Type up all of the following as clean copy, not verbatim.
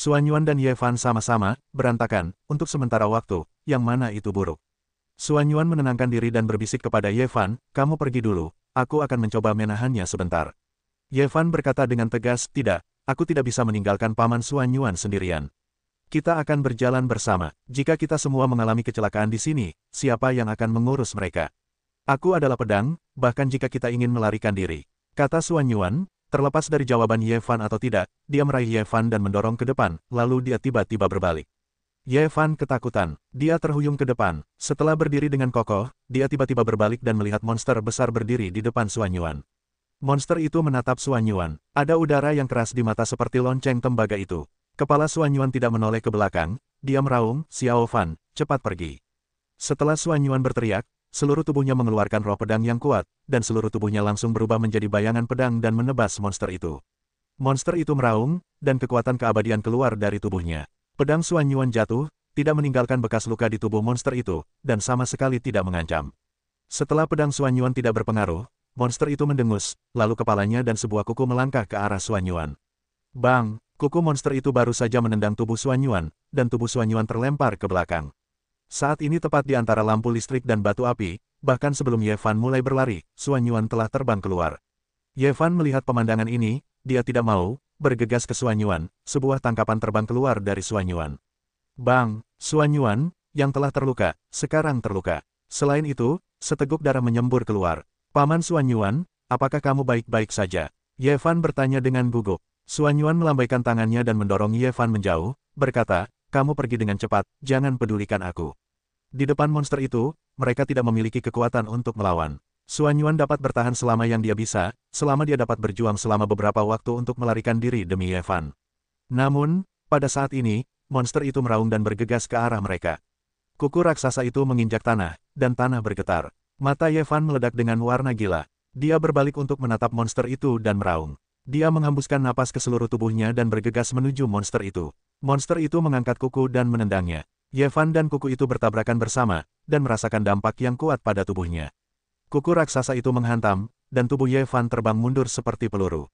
Suan Yuan dan Ye Fan sama-sama berantakan untuk sementara waktu, yang mana itu buruk. Suan Yuan menenangkan diri dan berbisik kepada Ye Fan, kamu pergi dulu, aku akan mencoba menahannya sebentar. Ye Fan berkata dengan tegas, tidak, aku tidak bisa meninggalkan Paman Suan Yuan sendirian. Kita akan berjalan bersama. Jika kita semua mengalami kecelakaan di sini, siapa yang akan mengurus mereka? Aku adalah pedang, bahkan jika kita ingin melarikan diri. Kata Suan Yuan, terlepas dari jawaban Ye Fan atau tidak, dia meraih Ye Fan dan mendorong ke depan, lalu dia tiba-tiba berbalik. Ye Fan ketakutan. Dia terhuyung ke depan. Setelah berdiri dengan kokoh, dia tiba-tiba berbalik dan melihat monster besar berdiri di depan Suan Yuan. Monster itu menatap Suan Yuan. Ada udara yang keras di mata seperti lonceng tembaga itu. Kepala Suan Yuan tidak menoleh ke belakang, dia meraung, Xiao Fan, cepat pergi. Setelah Suan Yuan berteriak, seluruh tubuhnya mengeluarkan roh pedang yang kuat, dan seluruh tubuhnya langsung berubah menjadi bayangan pedang dan menebas monster itu. Monster itu meraung, dan kekuatan keabadian keluar dari tubuhnya. Pedang Suan Yuan jatuh, tidak meninggalkan bekas luka di tubuh monster itu, dan sama sekali tidak mengancam. Setelah pedang Suan Yuan tidak berpengaruh, monster itu mendengus, lalu kepalanya dan sebuah kuku melangkah ke arah Suan Yuan. Bang! Kuku monster itu baru saja menendang tubuh Suan Yuan, dan tubuh Suan Yuan terlempar ke belakang. Saat ini tepat di antara lampu listrik dan batu api, bahkan sebelum Ye Fan mulai berlari, Suan Yuan telah terbang keluar. Ye Fan melihat pemandangan ini, dia tidak mau, bergegas ke Suan Yuan, sebuah tangkapan terbang keluar dari Suan Yuan. Bang! Suan Yuan, yang telah terluka, sekarang terluka. Selain itu, seteguk darah menyembur keluar. Paman Suan Yuan, apakah kamu baik-baik saja? Ye Fan bertanya dengan gugup. Suan Yuan melambaikan tangannya dan mendorong Ye Fan menjauh, berkata, kamu pergi dengan cepat, jangan pedulikan aku. Di depan monster itu, mereka tidak memiliki kekuatan untuk melawan. Suan Yuan dapat bertahan selama yang dia bisa, selama dia dapat berjuang selama beberapa waktu untuk melarikan diri demi Ye Fan. Namun, pada saat ini, monster itu meraung dan bergegas ke arah mereka. Kuku raksasa itu menginjak tanah, dan tanah bergetar. Mata Ye Fan meledak dengan warna gila. Dia berbalik untuk menatap monster itu dan meraung. Dia menghembuskan napas ke seluruh tubuhnya dan bergegas menuju monster itu. Monster itu mengangkat kuku dan menendangnya. Ye Fan dan kuku itu bertabrakan bersama, dan merasakan dampak yang kuat pada tubuhnya. Kuku raksasa itu menghantam, dan tubuh Ye Fan terbang mundur seperti peluru.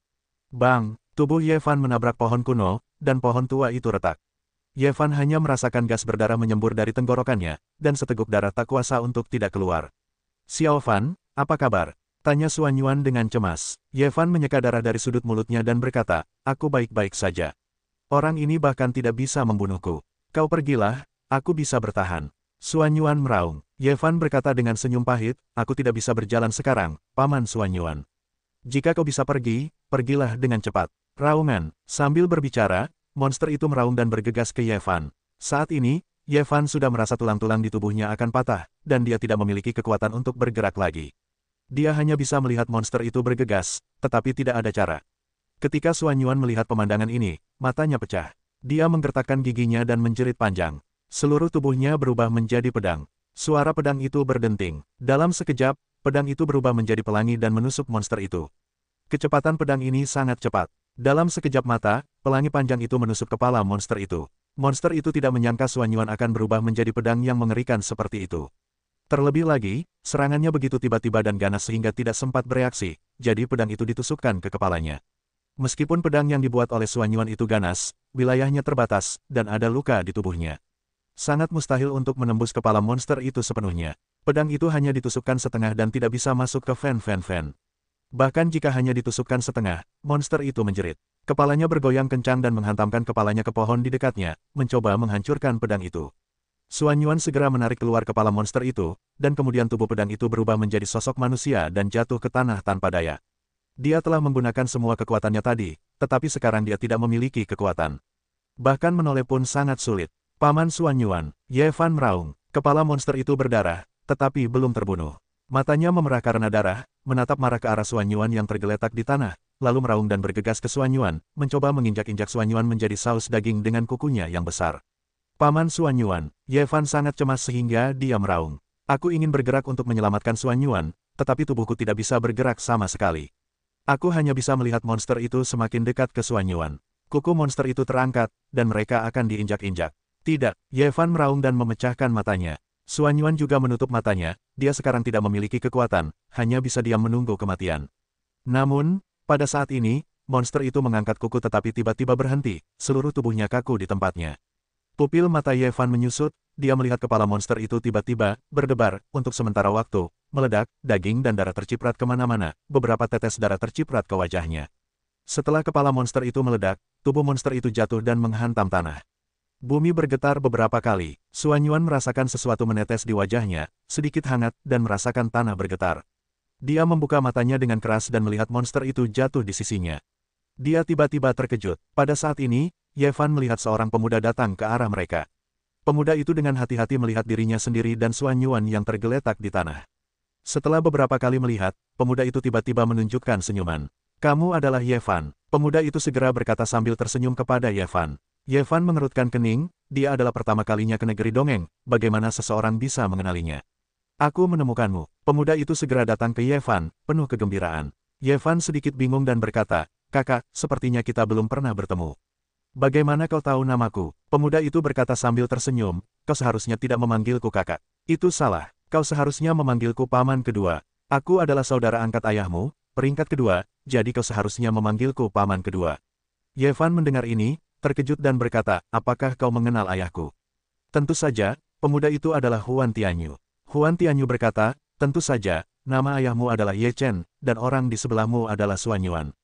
Bang! Tubuh Ye Fan menabrak pohon kuno, dan pohon tua itu retak. Ye Fan hanya merasakan gas berdarah menyembur dari tenggorokannya, dan seteguk darah tak kuasa untuk tidak keluar. Xiao Fan, apa kabar? Tanya Suan Yuan dengan cemas. Ye Fan menyeka darah dari sudut mulutnya dan berkata, aku baik-baik saja. Orang ini bahkan tidak bisa membunuhku. Kau pergilah, aku bisa bertahan. Suan Yuan meraung. Ye Fan berkata dengan senyum pahit, aku tidak bisa berjalan sekarang, Paman Suan Yuan. Jika kau bisa pergi, pergilah dengan cepat. Raungan. Sambil berbicara, monster itu meraung dan bergegas ke Ye Fan. Saat ini, Ye Fan sudah merasa tulang-tulang di tubuhnya akan patah, dan dia tidak memiliki kekuatan untuk bergerak lagi. Dia hanya bisa melihat monster itu bergegas, tetapi tidak ada cara. Ketika Suan Yuan melihat pemandangan ini, matanya pecah. Dia menggertakkan giginya dan menjerit panjang. Seluruh tubuhnya berubah menjadi pedang. Suara pedang itu berdenting. Dalam sekejap, pedang itu berubah menjadi pelangi dan menusuk monster itu. Kecepatan pedang ini sangat cepat. Dalam sekejap mata, pelangi panjang itu menusuk kepala monster itu. Monster itu tidak menyangka Suan Yuan akan berubah menjadi pedang yang mengerikan seperti itu. Terlebih lagi, serangannya begitu tiba-tiba dan ganas sehingga tidak sempat bereaksi, jadi pedang itu ditusukkan ke kepalanya. Meskipun pedang yang dibuat oleh Suan Yuan itu ganas, wilayahnya terbatas, dan ada luka di tubuhnya. Sangat mustahil untuk menembus kepala monster itu sepenuhnya. Pedang itu hanya ditusukkan setengah dan tidak bisa masuk ke fan. Bahkan jika hanya ditusukkan setengah, monster itu menjerit. Kepalanya bergoyang kencang dan menghantamkan kepalanya ke pohon di dekatnya, mencoba menghancurkan pedang itu. Suan Yuan segera menarik keluar kepala monster itu, dan kemudian tubuh pedang itu berubah menjadi sosok manusia dan jatuh ke tanah tanpa daya. Dia telah menggunakan semua kekuatannya tadi, tetapi sekarang dia tidak memiliki kekuatan. Bahkan menoleh pun sangat sulit. Paman Suan Yuan, Ye Fan meraung. Kepala monster itu berdarah, tetapi belum terbunuh. Matanya memerah karena darah, menatap marah ke arah Suan Yuan yang tergeletak di tanah, lalu meraung dan bergegas ke Suan Yuan, mencoba menginjak-injak Suan Yuan menjadi saus daging dengan kukunya yang besar. Paman Suan Yuan, Ye Fan sangat cemas sehingga dia meraung. Aku ingin bergerak untuk menyelamatkan Suan Yuan, tetapi tubuhku tidak bisa bergerak sama sekali. Aku hanya bisa melihat monster itu semakin dekat ke Suan Yuan. Kuku monster itu terangkat, dan mereka akan diinjak-injak. Tidak, Ye Fan meraung dan memecahkan matanya. Suan Yuan juga menutup matanya, dia sekarang tidak memiliki kekuatan, hanya bisa diam menunggu kematian. Namun, pada saat ini, monster itu mengangkat kuku tetapi tiba-tiba berhenti, seluruh tubuhnya kaku di tempatnya. Pupil mata Ye Fan menyusut, dia melihat kepala monster itu tiba-tiba berdebar, untuk sementara waktu, meledak, daging dan darah terciprat kemana-mana, beberapa tetes darah terciprat ke wajahnya. Setelah kepala monster itu meledak, tubuh monster itu jatuh dan menghantam tanah. Bumi bergetar beberapa kali, Xuan Yuan merasakan sesuatu menetes di wajahnya, sedikit hangat dan merasakan tanah bergetar. Dia membuka matanya dengan keras dan melihat monster itu jatuh di sisinya. Dia tiba-tiba terkejut. Pada saat ini, Ye Fan melihat seorang pemuda datang ke arah mereka. Pemuda itu dengan hati-hati melihat dirinya sendiri dan Xuan Yuan yang tergeletak di tanah. Setelah beberapa kali melihat, pemuda itu tiba-tiba menunjukkan senyuman. Kamu adalah Ye Fan. Pemuda itu segera berkata sambil tersenyum kepada Ye Fan. Ye Fan mengerutkan kening, dia adalah pertama kalinya ke negeri dongeng, bagaimana seseorang bisa mengenalinya. Aku menemukanmu. Pemuda itu segera datang ke Ye Fan, penuh kegembiraan. Ye Fan sedikit bingung dan berkata, kakak, sepertinya kita belum pernah bertemu. Bagaimana kau tahu namaku? Pemuda itu berkata sambil tersenyum, kau seharusnya tidak memanggilku kakak. Itu salah, kau seharusnya memanggilku paman kedua. Aku adalah saudara angkat ayahmu, peringkat kedua, jadi kau seharusnya memanggilku paman kedua. Ye Fan mendengar ini, terkejut dan berkata, apakah kau mengenal ayahku? Tentu saja, pemuda itu adalah Huan Tianyu. Huan Tianyu berkata, tentu saja, nama ayahmu adalah Ye Chen, dan orang di sebelahmu adalah Xuan Yuan.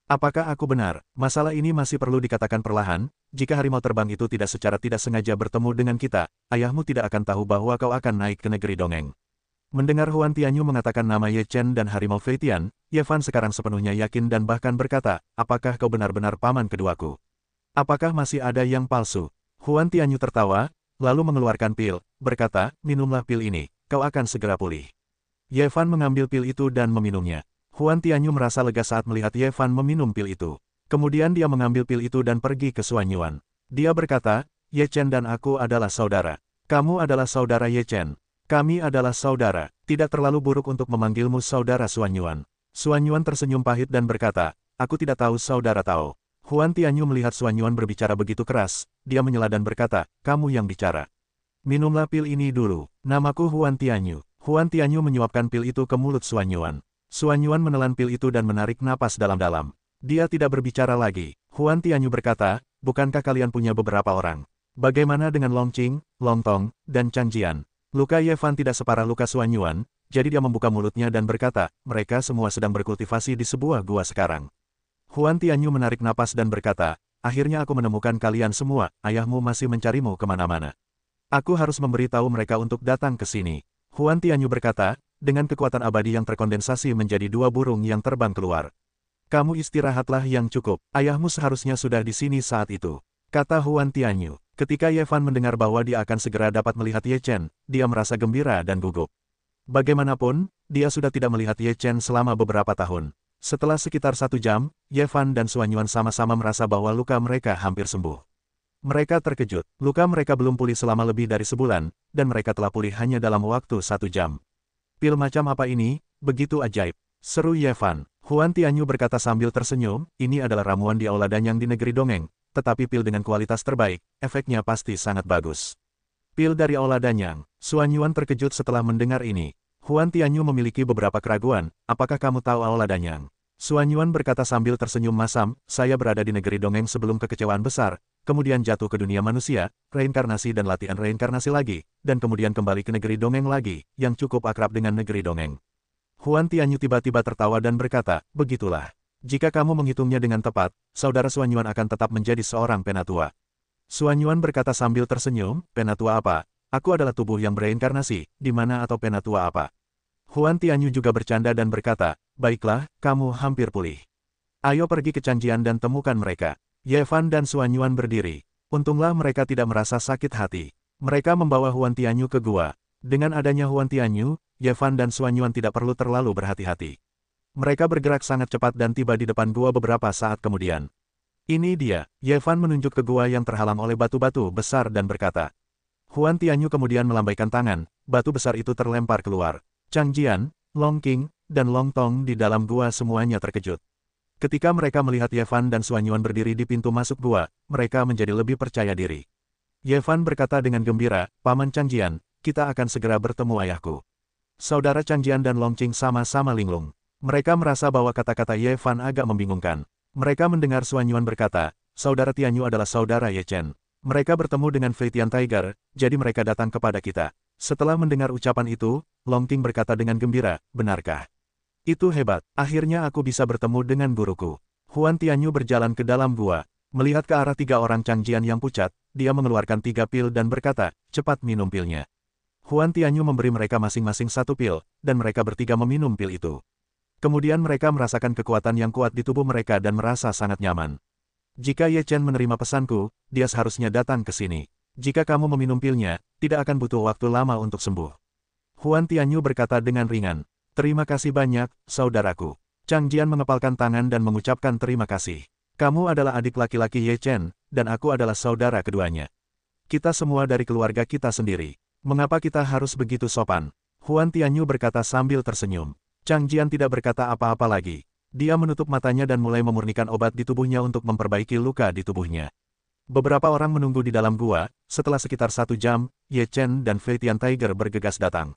Apakah aku benar? Masalah ini masih perlu dikatakan perlahan, jika harimau terbang itu tidak secara tidak sengaja bertemu dengan kita, ayahmu tidak akan tahu bahwa kau akan naik ke negeri dongeng. Mendengar Huan Tianyu mengatakan nama Ye Chen dan harimau Feitian, Ye Fan sekarang sepenuhnya yakin dan bahkan berkata, apakah kau benar-benar paman keduaku? Apakah masih ada yang palsu? Huan Tianyu tertawa, lalu mengeluarkan pil, berkata, minumlah pil ini, kau akan segera pulih. Ye Fan mengambil pil itu dan meminumnya. Huan Tianyu merasa lega saat melihat Ye Fan meminum pil itu. Kemudian dia mengambil pil itu dan pergi ke Xuan Yuan. Dia berkata, Ye Chen dan aku adalah saudara. Kamu adalah saudara Ye Chen. Kami adalah saudara. Tidak terlalu buruk untuk memanggilmu saudara Xuan Yuan. Xuan Yuan tersenyum pahit dan berkata, aku tidak tahu saudara tahu. Huan Tianyu melihat Xuan Yuan berbicara begitu keras, dia menyela dan berkata, kamu yang bicara. Minumlah pil ini dulu. Namaku Huan Tianyu. Huan Tianyu menyuapkan pil itu ke mulut Xuan Yuan. Xuan Yuan menelan pil itu dan menarik napas dalam-dalam. Dia tidak berbicara lagi. Huan Tianyu berkata, bukankah kalian punya beberapa orang? Bagaimana dengan Long Qing, Long Tong, dan Chang Jian? Luka Ye Fan tidak separah luka Xuan Yuan, jadi dia membuka mulutnya dan berkata, mereka semua sedang berkultivasi di sebuah gua sekarang. Huan Tianyu menarik napas dan berkata, akhirnya aku menemukan kalian semua, ayahmu masih mencarimu kemana-mana. Aku harus memberitahu mereka untuk datang ke sini. Huan Tianyu berkata, dengan kekuatan abadi yang terkondensasi menjadi dua burung yang terbang keluar. Kamu istirahatlah yang cukup, ayahmu seharusnya sudah di sini saat itu. Kata Huan Tianyu. Ketika Ye Fan mendengar bahwa dia akan segera dapat melihat Ye Chen, dia merasa gembira dan gugup. Bagaimanapun, dia sudah tidak melihat Ye Chen selama beberapa tahun. Setelah sekitar 1 jam, Ye Fan dan Xuan Yuan sama-sama merasa bahwa luka mereka hampir sembuh. Mereka terkejut, luka mereka belum pulih selama lebih dari sebulan, dan mereka telah pulih hanya dalam waktu 1 jam. Pil macam apa ini? Begitu ajaib. Seru Ye Fan. Huan Tianyu berkata sambil tersenyum, ini adalah ramuan di Aula Danyang di negeri dongeng, tetapi pil dengan kualitas terbaik, efeknya pasti sangat bagus. Pil dari Aula Danyang. Xuan Yuan terkejut setelah mendengar ini. Huan Tianyu memiliki beberapa keraguan, apakah kamu tahu Aula Danyang? Xuan Yuan berkata sambil tersenyum masam, saya berada di negeri dongeng sebelum kekecewaan besar, kemudian jatuh ke dunia manusia, reinkarnasi dan latihan reinkarnasi lagi, dan kemudian kembali ke negeri dongeng lagi, yang cukup akrab dengan negeri dongeng. Huan Tianyu tiba-tiba tertawa dan berkata, begitulah. Jika kamu menghitungnya dengan tepat, saudara Xuan Yuan akan tetap menjadi seorang penatua. Xuan Yuan berkata sambil tersenyum, penatua apa? Aku adalah tubuh yang bereinkarnasi, di mana atau penatua apa? Huan Tianyu juga bercanda dan berkata, baiklah, kamu hampir pulih. Ayo pergi ke Chang Jian dan temukan mereka. Ye Fan dan Xuan Yuan berdiri. Untunglah mereka tidak merasa sakit hati. Mereka membawa Huan Tianyu ke gua. Dengan adanya Huan Tianyu, Ye Fan dan Xuan Yuan tidak perlu terlalu berhati-hati. Mereka bergerak sangat cepat dan tiba di depan gua beberapa saat kemudian. Ini dia. Ye Fan menunjuk ke gua yang terhalang oleh batu-batu besar dan berkata. Huan Tianyu kemudian melambaikan tangan, batu besar itu terlempar keluar. Chang Jian, Long Qing, dan Long Tong di dalam gua semuanya terkejut. Ketika mereka melihat Ye Fan dan Xuan Yuan berdiri di pintu masuk gua, mereka menjadi lebih percaya diri. Ye Fan berkata dengan gembira, Paman Chang Jian, kita akan segera bertemu ayahku. Saudara Chang Jian dan Long Qing sama-sama linglung. Mereka merasa bahwa kata-kata Ye Fan agak membingungkan. Mereka mendengar Suanyuan berkata, saudara Tianyu adalah saudara Ye Chen. Mereka bertemu dengan Fei Tian Tiger, jadi mereka datang kepada kita. Setelah mendengar ucapan itu, Long Qing berkata dengan gembira, benarkah? Itu hebat, akhirnya aku bisa bertemu dengan guruku. Huan Tianyu berjalan ke dalam gua. Melihat ke arah 3 orang Changjian yang pucat, dia mengeluarkan 3 pil dan berkata, cepat minum pilnya. Huan Tianyu memberi mereka masing-masing 1 pil, dan mereka bertiga meminum pil itu. Kemudian mereka merasakan kekuatan yang kuat di tubuh mereka dan merasa sangat nyaman. Jika Ye Chen menerima pesanku, dia seharusnya datang ke sini. Jika kamu meminum pilnya, tidak akan butuh waktu lama untuk sembuh. Huan Tianyu berkata dengan ringan. Terima kasih banyak, saudaraku. Changjian mengepalkan tangan dan mengucapkan terima kasih. Kamu adalah adik laki-laki Ye Chen, dan aku adalah saudara keduanya. Kita semua dari keluarga kita sendiri. Mengapa kita harus begitu sopan? Huan Tianyu berkata sambil tersenyum. Changjian tidak berkata apa-apa lagi. Dia menutup matanya dan mulai memurnikan obat di tubuhnya untuk memperbaiki luka di tubuhnya. Beberapa orang menunggu di dalam gua, setelah sekitar 1 jam, Ye Chen dan Fei Tian Tiger bergegas datang.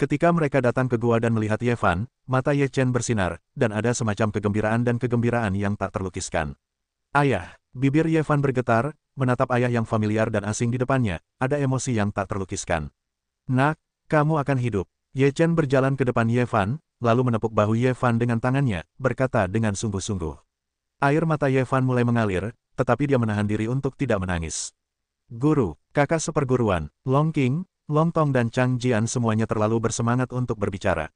Ketika mereka datang ke gua dan melihat Ye Fan, mata Ye Chen bersinar, dan ada semacam kegembiraan yang tak terlukiskan. Ayah, bibir Ye Fan bergetar, menatap ayah yang familiar dan asing di depannya, ada emosi yang tak terlukiskan. Nak, kamu akan hidup. Ye Chen berjalan ke depan Ye Fan, lalu menepuk bahu Ye Fan dengan tangannya, berkata dengan sungguh-sungguh. Air mata Ye Fan mulai mengalir, tetapi dia menahan diri untuk tidak menangis. Guru, kakak seperguruan, Long Qing, Long Tong dan Chang Jian semuanya terlalu bersemangat untuk berbicara.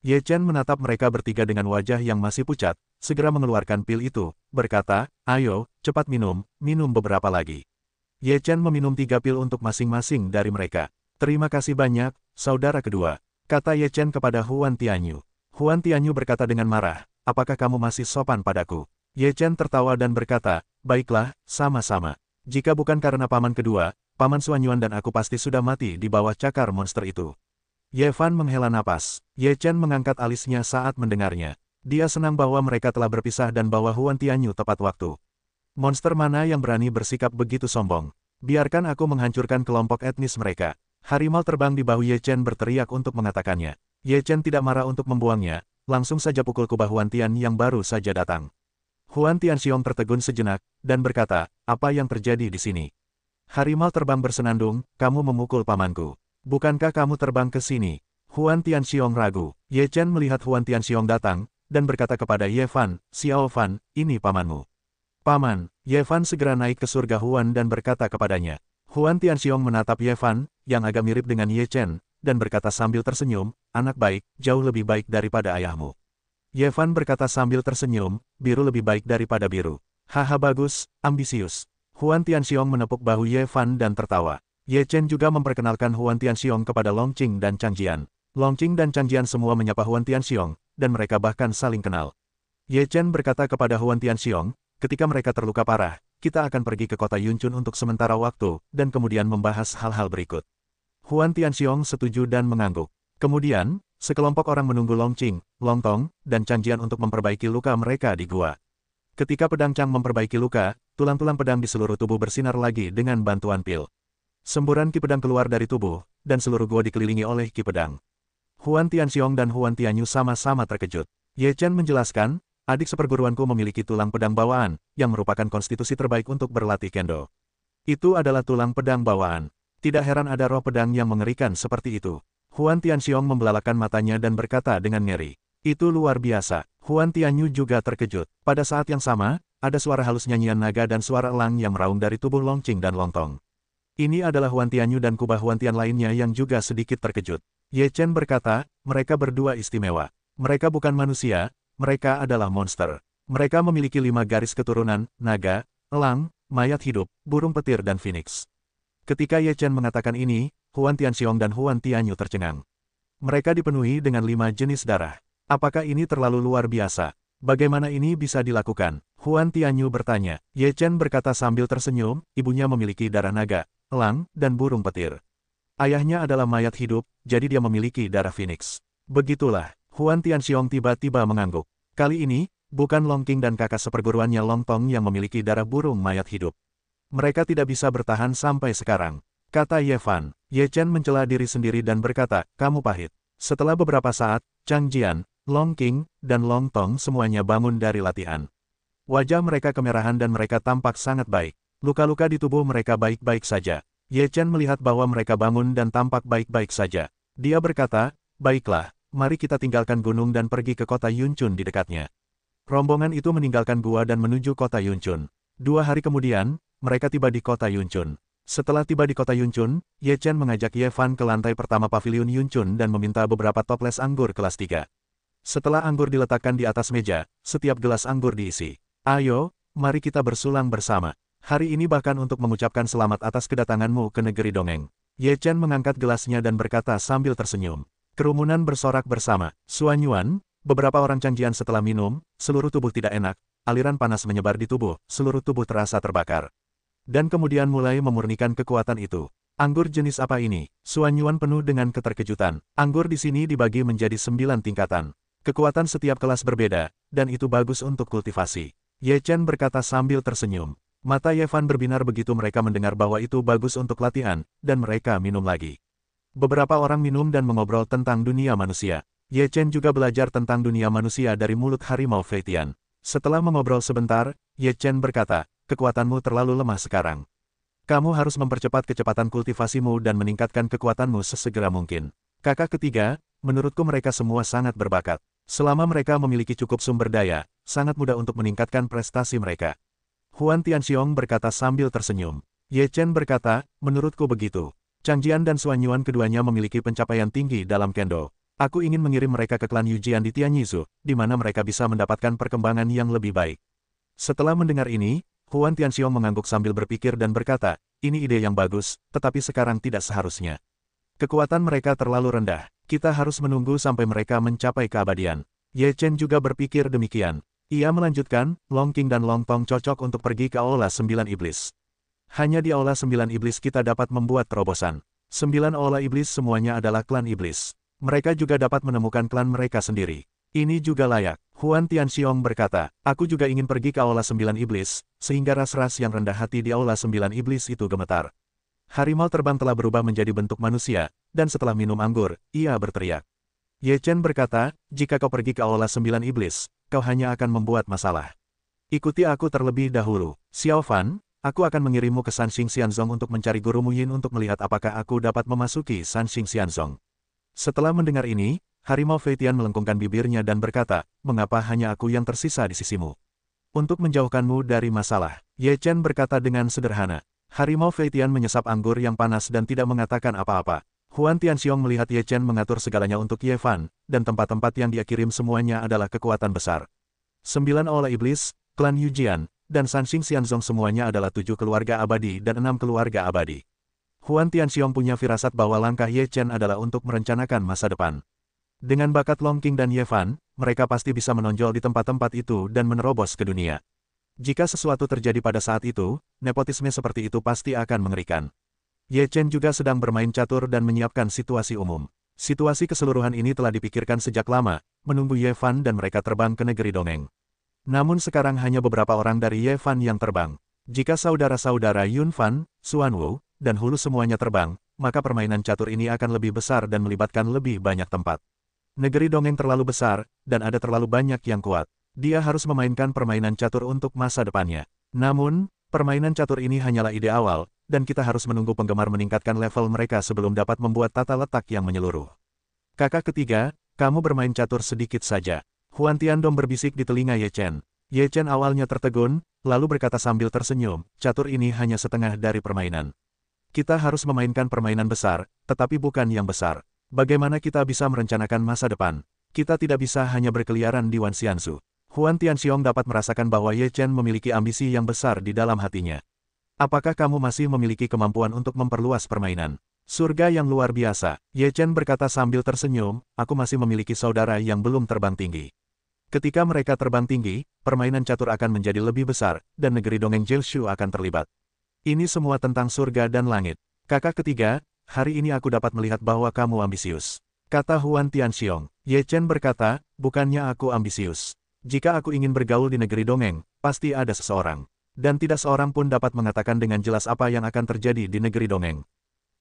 Ye Chen menatap mereka bertiga dengan wajah yang masih pucat, segera mengeluarkan pil itu, berkata, ayo, cepat minum beberapa lagi. Ye Chen meminum 3 pil untuk masing-masing dari mereka. Terima kasih banyak, saudara kedua, kata Ye Chen kepada Huan Tianyu. Huan Tianyu berkata dengan marah, apakah kamu masih sopan padaku? Ye Chen tertawa dan berkata, baiklah, sama-sama. Jika bukan karena paman kedua, Paman Suanyuan dan aku pasti sudah mati di bawah cakar monster itu. Ye Fan menghela napas. Ye Chen mengangkat alisnya saat mendengarnya. Dia senang bahwa mereka telah berpisah dan bahwa Huan Tianyu tepat waktu. Monster mana yang berani bersikap begitu sombong? Biarkan aku menghancurkan kelompok etnis mereka. Harimau terbang di bahu Ye Chen berteriak untuk mengatakannya. Ye Chen tidak marah untuk membuangnya, langsung saja pukul kubah Huan Tian yang baru saja datang. Huan Tianxiong tertegun sejenak, dan berkata, apa yang terjadi di sini? Harimau terbang bersenandung, kamu memukul pamanku. Bukankah kamu terbang ke sini? Huan Tianxiong ragu. Ye Chen melihat Huan Tianxiong datang, dan berkata kepada Ye Fan, Xiao Fan, ini pamanmu. Paman, Ye Fan segera naik ke surga Huan dan berkata kepadanya. Huan Tianxiong menatap Ye Fan, yang agak mirip dengan Ye Chen, dan berkata sambil tersenyum, anak baik, jauh lebih baik daripada ayahmu. Ye Fan berkata sambil tersenyum, biru lebih baik daripada biru. Haha bagus, ambisius. Huan Tianxiong menepuk bahu Ye Fan dan tertawa. Ye Chen juga memperkenalkan Huan Tianxiong kepada Long Qing dan Chang Jian. Long Qing dan Chang Jian semua menyapa Huan Tianxiong, dan mereka bahkan saling kenal. Ye Chen berkata kepada Huan Tianxiong, ketika mereka terluka parah, kita akan pergi ke kota Yunchun untuk sementara waktu, dan kemudian membahas hal-hal berikut. Huan Tianxiong setuju dan mengangguk. Kemudian, sekelompok orang menunggu Long Qing, Long Tong, dan Chang Jian untuk memperbaiki luka mereka di gua. Ketika pedang Chang memperbaiki luka, tulang-tulang pedang di seluruh tubuh bersinar lagi dengan bantuan pil. Semburan ki pedang keluar dari tubuh, dan seluruh gua dikelilingi oleh ki pedang. Huan Tianxiong dan Huan Tianyu sama-sama terkejut. Ye Chen menjelaskan, adik seperguruanku memiliki tulang pedang bawaan, yang merupakan konstitusi terbaik untuk berlatih kendo. Itu adalah tulang pedang bawaan. Tidak heran ada roh pedang yang mengerikan seperti itu. Huan Tianxiong membelalakan matanya dan berkata dengan ngeri. Itu luar biasa. Huan Tianyu juga terkejut. Pada saat yang sama, ada suara halus nyanyian naga dan suara elang yang meraung dari tubuh Long Qing dan Long Tong. Ini adalah Huan Tianyu dan kubah Huan Tian lainnya yang juga sedikit terkejut. Ye Chen berkata, mereka berdua istimewa. Mereka bukan manusia, mereka adalah monster. Mereka memiliki 5 garis keturunan, naga, elang, mayat hidup, burung petir dan phoenix. Ketika Ye Chen mengatakan ini, Huan Tianxiong dan Huan Tianyu tercengang. Mereka dipenuhi dengan 5 jenis darah. Apakah ini terlalu luar biasa? Bagaimana ini bisa dilakukan? Huan Tianyu bertanya. Ye Chen berkata sambil tersenyum, ibunya memiliki darah naga, elang, dan burung petir. Ayahnya adalah mayat hidup, jadi dia memiliki darah phoenix. Begitulah, Huan Tianxiong tiba-tiba mengangguk. Kali ini, bukan Long Qing dan kakak seperguruannya Long Tong yang memiliki darah burung mayat hidup. Mereka tidak bisa bertahan sampai sekarang. Kata Ye Fan. Ye Chen mencela diri sendiri dan berkata, kamu pahit. Setelah beberapa saat, Chang Jian, Long Qing, dan Long Tong semuanya bangun dari latihan. Wajah mereka kemerahan dan mereka tampak sangat baik. Luka-luka di tubuh mereka baik-baik saja. Ye Chen melihat bahwa mereka bangun dan tampak baik-baik saja. Dia berkata, "Baiklah, mari kita tinggalkan gunung dan pergi ke kota Yunchun di dekatnya." Rombongan itu meninggalkan gua dan menuju kota Yunchun. 2 hari kemudian, mereka tiba di kota Yunchun. Setelah tiba di kota Yunchun, Ye Chen mengajak Ye Fan ke lantai pertama pavilion Yunchun dan meminta beberapa toples anggur kelas 3. Setelah anggur diletakkan di atas meja, setiap gelas anggur diisi. "Ayo, mari kita bersulang bersama. Hari ini bahkan untuk mengucapkan selamat atas kedatanganmu ke negeri dongeng." Ye Chen mengangkat gelasnya dan berkata sambil tersenyum. Kerumunan bersorak bersama. Suan Yuan, beberapa orang Changjian setelah minum, seluruh tubuh tidak enak, aliran panas menyebar di tubuh, seluruh tubuh terasa terbakar. Dan kemudian mulai memurnikan kekuatan itu. Anggur jenis apa ini? Suan Yuan penuh dengan keterkejutan. Anggur di sini dibagi menjadi 9 tingkatan. Kekuatan setiap kelas berbeda, dan itu bagus untuk kultivasi. Ye Chen berkata sambil tersenyum. Mata Ye Fan berbinar begitu mereka mendengar bahwa itu bagus untuk latihan, dan mereka minum lagi. Beberapa orang minum dan mengobrol tentang dunia manusia. Ye Chen juga belajar tentang dunia manusia dari mulut harimau Feitian. Setelah mengobrol sebentar, Ye Chen berkata, "Kekuatanmu terlalu lemah sekarang. Kamu harus mempercepat kecepatan kultivasimu dan meningkatkan kekuatanmu sesegera mungkin." Kakak ketiga, menurutku mereka semua sangat berbakat. Selama mereka memiliki cukup sumber daya, sangat mudah untuk meningkatkan prestasi mereka. Huan Tianxiong berkata sambil tersenyum. Ye Chen berkata, "Menurutku begitu. Changjian dan Suan Yuan keduanya memiliki pencapaian tinggi dalam kendo. Aku ingin mengirim mereka ke klan Yujian di Tianyizu, di mana mereka bisa mendapatkan perkembangan yang lebih baik." Setelah mendengar ini, Huan Tianxiong mengangguk sambil berpikir dan berkata, "Ini ide yang bagus, tetapi sekarang tidak seharusnya. Kekuatan mereka terlalu rendah. Kita harus menunggu sampai mereka mencapai keabadian." Ye Chen juga berpikir demikian. Ia melanjutkan, "Long Qing dan Long Tong cocok untuk pergi ke Aula 9 Iblis. Hanya di Aula 9 Iblis kita dapat membuat terobosan. 9 Aula Iblis semuanya adalah klan Iblis. Mereka juga dapat menemukan klan mereka sendiri. Ini juga layak." Huan Tianxiong berkata, "Aku juga ingin pergi ke Aula 9 Iblis, sehingga ras-ras yang rendah hati di Aula 9 Iblis itu gemetar." Harimau terbang telah berubah menjadi bentuk manusia, dan setelah minum anggur, ia berteriak. Ye Chen berkata, "Jika kau pergi ke Aula 9 Iblis, kau hanya akan membuat masalah. Ikuti aku terlebih dahulu. Xiao Fan, aku akan mengirimmu ke Sanxing Xianzong untuk mencari gurumu Yin untuk melihat apakah aku dapat memasuki Sanxing Xianzong." Setelah mendengar ini, harimau Feitian melengkungkan bibirnya dan berkata, "Mengapa hanya aku yang tersisa di sisimu? Untuk menjauhkanmu dari masalah." Ye Chen berkata dengan sederhana. Harimau Feitian menyesap anggur yang panas dan tidak mengatakan apa-apa. Huan Tianxiong melihat Ye Chen mengatur segalanya untuk Ye Fan, dan tempat-tempat yang dia kirim semuanya adalah kekuatan besar. 9 Aula Iblis, klan Yujian, dan Sanxing Xianzong semuanya adalah 7 keluarga abadi dan 6 keluarga abadi. Huan Tianxiong punya firasat bahwa langkah Ye Chen adalah untuk merencanakan masa depan. Dengan bakat Long Qing dan Ye Fan, mereka pasti bisa menonjol di tempat-tempat itu dan menerobos ke dunia. Jika sesuatu terjadi pada saat itu, nepotisme seperti itu pasti akan mengerikan. Ye Chen juga sedang bermain catur dan menyiapkan situasi umum. Situasi keseluruhan ini telah dipikirkan sejak lama, menunggu Ye Fan dan mereka terbang ke negeri dongeng. Namun sekarang hanya beberapa orang dari Ye Fan yang terbang. Jika saudara-saudara Yun Fan, Suan Wu, dan Hulu semuanya terbang, maka permainan catur ini akan lebih besar dan melibatkan lebih banyak tempat. Negeri dongeng terlalu besar, dan ada terlalu banyak yang kuat. Dia harus memainkan permainan catur untuk masa depannya. Namun, permainan catur ini hanyalah ide awal, dan kita harus menunggu penggemar meningkatkan level mereka sebelum dapat membuat tata letak yang menyeluruh. Kakak ketiga, kamu bermain catur sedikit saja. Huan Tiandong berbisik di telinga Ye Chen. Ye Chen awalnya tertegun, lalu berkata sambil tersenyum, "Catur ini hanya setengah dari permainan. Kita harus memainkan permainan besar, tetapi bukan yang besar. Bagaimana kita bisa merencanakan masa depan? Kita tidak bisa hanya berkeliaran di Wanxianzu." Huan Tianxiong dapat merasakan bahwa Ye Chen memiliki ambisi yang besar di dalam hatinya. "Apakah kamu masih memiliki kemampuan untuk memperluas permainan?" "Surga yang luar biasa," Ye Chen berkata sambil tersenyum, "aku masih memiliki saudara yang belum terbang tinggi. Ketika mereka terbang tinggi, permainan catur akan menjadi lebih besar, dan negeri dongeng Jelshu akan terlibat. Ini semua tentang surga dan langit. Kakak ketiga, hari ini aku dapat melihat bahwa kamu ambisius," kata Huan Tianxiong. Ye Chen berkata, "Bukannya aku ambisius. Jika aku ingin bergaul di negeri dongeng, pasti ada seseorang. Dan tidak seorang pun dapat mengatakan dengan jelas apa yang akan terjadi di negeri dongeng.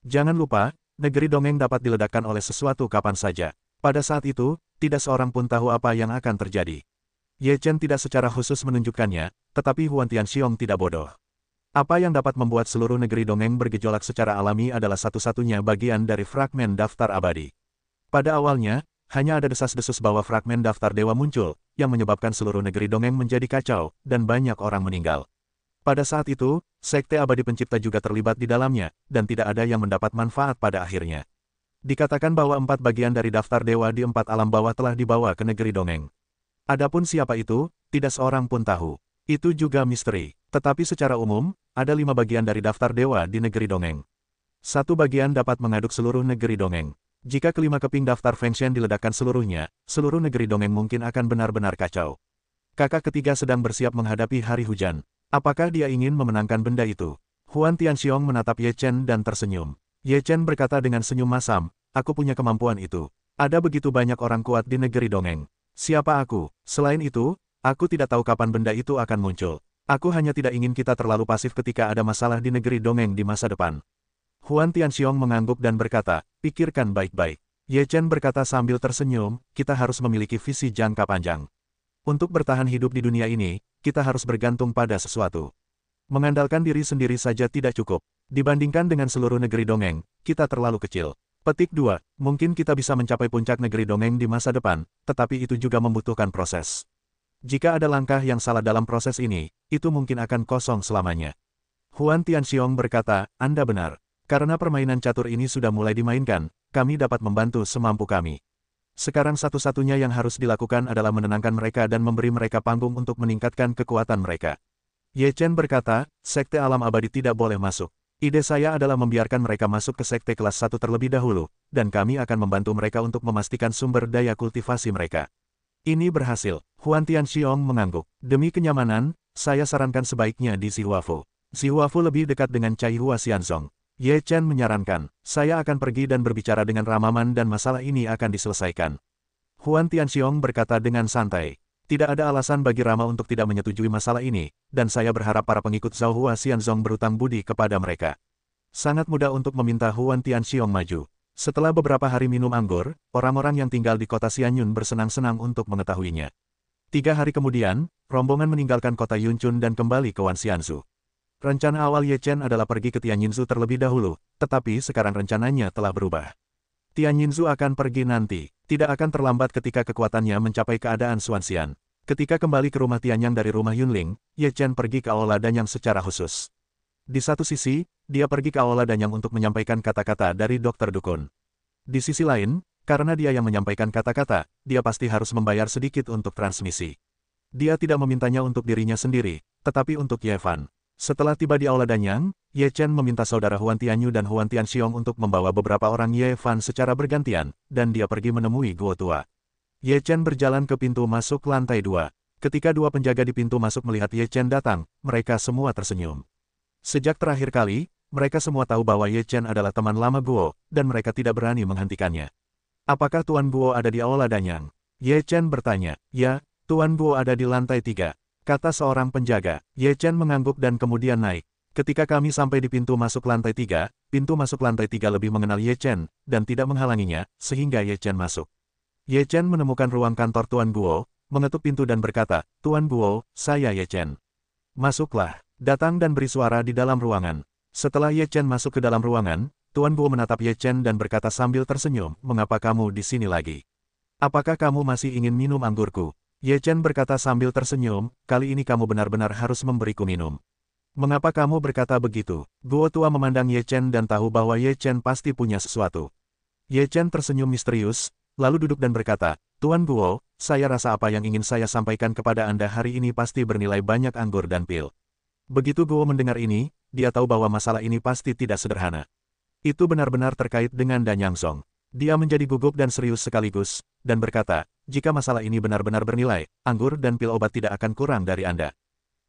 Jangan lupa, negeri dongeng dapat diledakkan oleh sesuatu kapan saja. Pada saat itu, tidak seorang pun tahu apa yang akan terjadi." Ye Chen tidak secara khusus menunjukkannya, tetapi Huan Tianxiong tidak bodoh. Apa yang dapat membuat seluruh negeri dongeng bergejolak secara alami adalah satu-satunya bagian dari fragmen daftar abadi. Pada awalnya, hanya ada desas-desus bahwa fragmen daftar dewa muncul, yang menyebabkan seluruh negeri dongeng menjadi kacau, dan banyak orang meninggal. Pada saat itu, Sekte Abadi Pencipta juga terlibat di dalamnya, dan tidak ada yang mendapat manfaat pada akhirnya. Dikatakan bahwa 4 bagian dari daftar dewa di 4 alam bawah telah dibawa ke negeri dongeng. Adapun siapa itu, tidak seorang pun tahu. Itu juga misteri. Tetapi secara umum, ada 5 bagian dari daftar dewa di negeri dongeng. Satu bagian dapat mengaduk seluruh negeri dongeng. Jika kelima keping daftar Fengshen diledakkan seluruhnya, seluruh negeri dongeng mungkin akan benar-benar kacau. Kakak ketiga sedang bersiap menghadapi hari hujan. Apakah dia ingin memenangkan benda itu? Huan Tianxiong menatap Ye Chen dan tersenyum. Ye Chen berkata dengan senyum masam, aku punya kemampuan itu. Ada begitu banyak orang kuat di negeri dongeng. Siapa aku? Selain itu, aku tidak tahu kapan benda itu akan muncul. Aku hanya tidak ingin kita terlalu pasif ketika ada masalah di negeri dongeng di masa depan. Huan Tianxiong mengangguk dan berkata, pikirkan baik-baik. Ye Chen berkata sambil tersenyum, kita harus memiliki visi jangka panjang. Untuk bertahan hidup di dunia ini, kita harus bergantung pada sesuatu. Mengandalkan diri sendiri saja tidak cukup. Dibandingkan dengan seluruh negeri dongeng, kita terlalu kecil. Petik 2. Mungkin kita bisa mencapai puncak negeri dongeng di masa depan, tetapi itu juga membutuhkan proses. Jika ada langkah yang salah dalam proses ini, itu mungkin akan kosong selamanya. Huan Tianxiong berkata, Anda benar. Karena permainan catur ini sudah mulai dimainkan, kami dapat membantu semampu kami. Sekarang satu-satunya yang harus dilakukan adalah menenangkan mereka dan memberi mereka panggung untuk meningkatkan kekuatan mereka. Ye Chen berkata, Sekte Alam Abadi tidak boleh masuk. Ide saya adalah membiarkan mereka masuk ke Sekte kelas 1 terlebih dahulu, dan kami akan membantu mereka untuk memastikan sumber daya kultivasi mereka. Ini berhasil. Huan Tianxiong mengangguk. Demi kenyamanan, saya sarankan sebaiknya di Zihuafu. Zihuafu lebih dekat dengan Cai Hua Xianzong. Ye Chen menyarankan, saya akan pergi dan berbicara dengan Ramaman dan masalah ini akan diselesaikan. Huan Tianxiong berkata dengan santai. Tidak ada alasan bagi Rama untuk tidak menyetujui masalah ini, dan saya berharap para pengikut Zhao Hua Xianzong berutang budi kepada mereka. Sangat mudah untuk meminta Huan Tianxiong maju. Setelah beberapa hari minum anggur, orang-orang yang tinggal di kota Xianyun bersenang-senang untuk mengetahuinya. 3 hari kemudian, rombongan meninggalkan kota Yunchun dan kembali ke Wanxianzu. Rencana awal Ye Chen adalah pergi ke Tianjinzu terlebih dahulu, tetapi sekarang rencananya telah berubah. Tianjinzu akan pergi nanti, tidak akan terlambat ketika kekuatannya mencapai keadaan Xuanxian. Ketika kembali ke rumah Tianyang dari rumah Yunling, Ye Chen pergi ke Aula Danyang secara khusus. Di satu sisi, dia pergi ke Aula Danyang untuk menyampaikan kata-kata dari Dr. Dukun. Di sisi lain, karena dia yang menyampaikan kata-kata, dia pasti harus membayar sedikit untuk transmisi. Dia tidak memintanya untuk dirinya sendiri, tetapi untuk Ye Fan. Setelah tiba di Aula Danyang, Ye Chen meminta saudara Huan Tianyu dan Huan Tianxiong untuk membawa beberapa orang Ye Fan secara bergantian, dan dia pergi menemui Guo Tua. Ye Chen berjalan ke pintu masuk lantai 2. Ketika 2 penjaga di pintu masuk melihat Ye Chen datang, mereka semua tersenyum. Sejak terakhir kali, mereka semua tahu bahwa Ye Chen adalah teman lama Guo, dan mereka tidak berani menghentikannya. Apakah Tuan Guo ada di Aula Danyang? Ye Chen bertanya. Ya, Tuan Guo ada di lantai 3. Kata seorang penjaga. Ye Chen mengangguk dan kemudian naik. Ketika kami sampai di pintu masuk lantai 3, pintu masuk lantai 3 lebih mengenal Ye Chen, dan tidak menghalanginya, sehingga Ye Chen masuk. Ye Chen menemukan ruang kantor Tuan Guo, mengetuk pintu dan berkata, Tuan Guo, saya Ye Chen. Masuklah, datang dan beri suara di dalam ruangan. Setelah Ye Chen masuk ke dalam ruangan, Tuan Guo menatap Ye Chen dan berkata sambil tersenyum, mengapa kamu di sini lagi? Apakah kamu masih ingin minum anggurku? Ye Chen berkata sambil tersenyum, kali ini kamu benar-benar harus memberiku minum. Mengapa kamu berkata begitu? Guo Tua memandang Ye Chen dan tahu bahwa Ye Chen pasti punya sesuatu. Ye Chen tersenyum misterius, lalu duduk dan berkata, Tuan Guo, saya rasa apa yang ingin saya sampaikan kepada Anda hari ini pasti bernilai banyak anggur dan pil. Begitu Guo mendengar ini, dia tahu bahwa masalah ini pasti tidak sederhana. Itu benar-benar terkait dengan Danyang Song. Dia menjadi gugup dan serius sekaligus, dan berkata, jika masalah ini benar-benar bernilai, anggur dan pil obat tidak akan kurang dari Anda.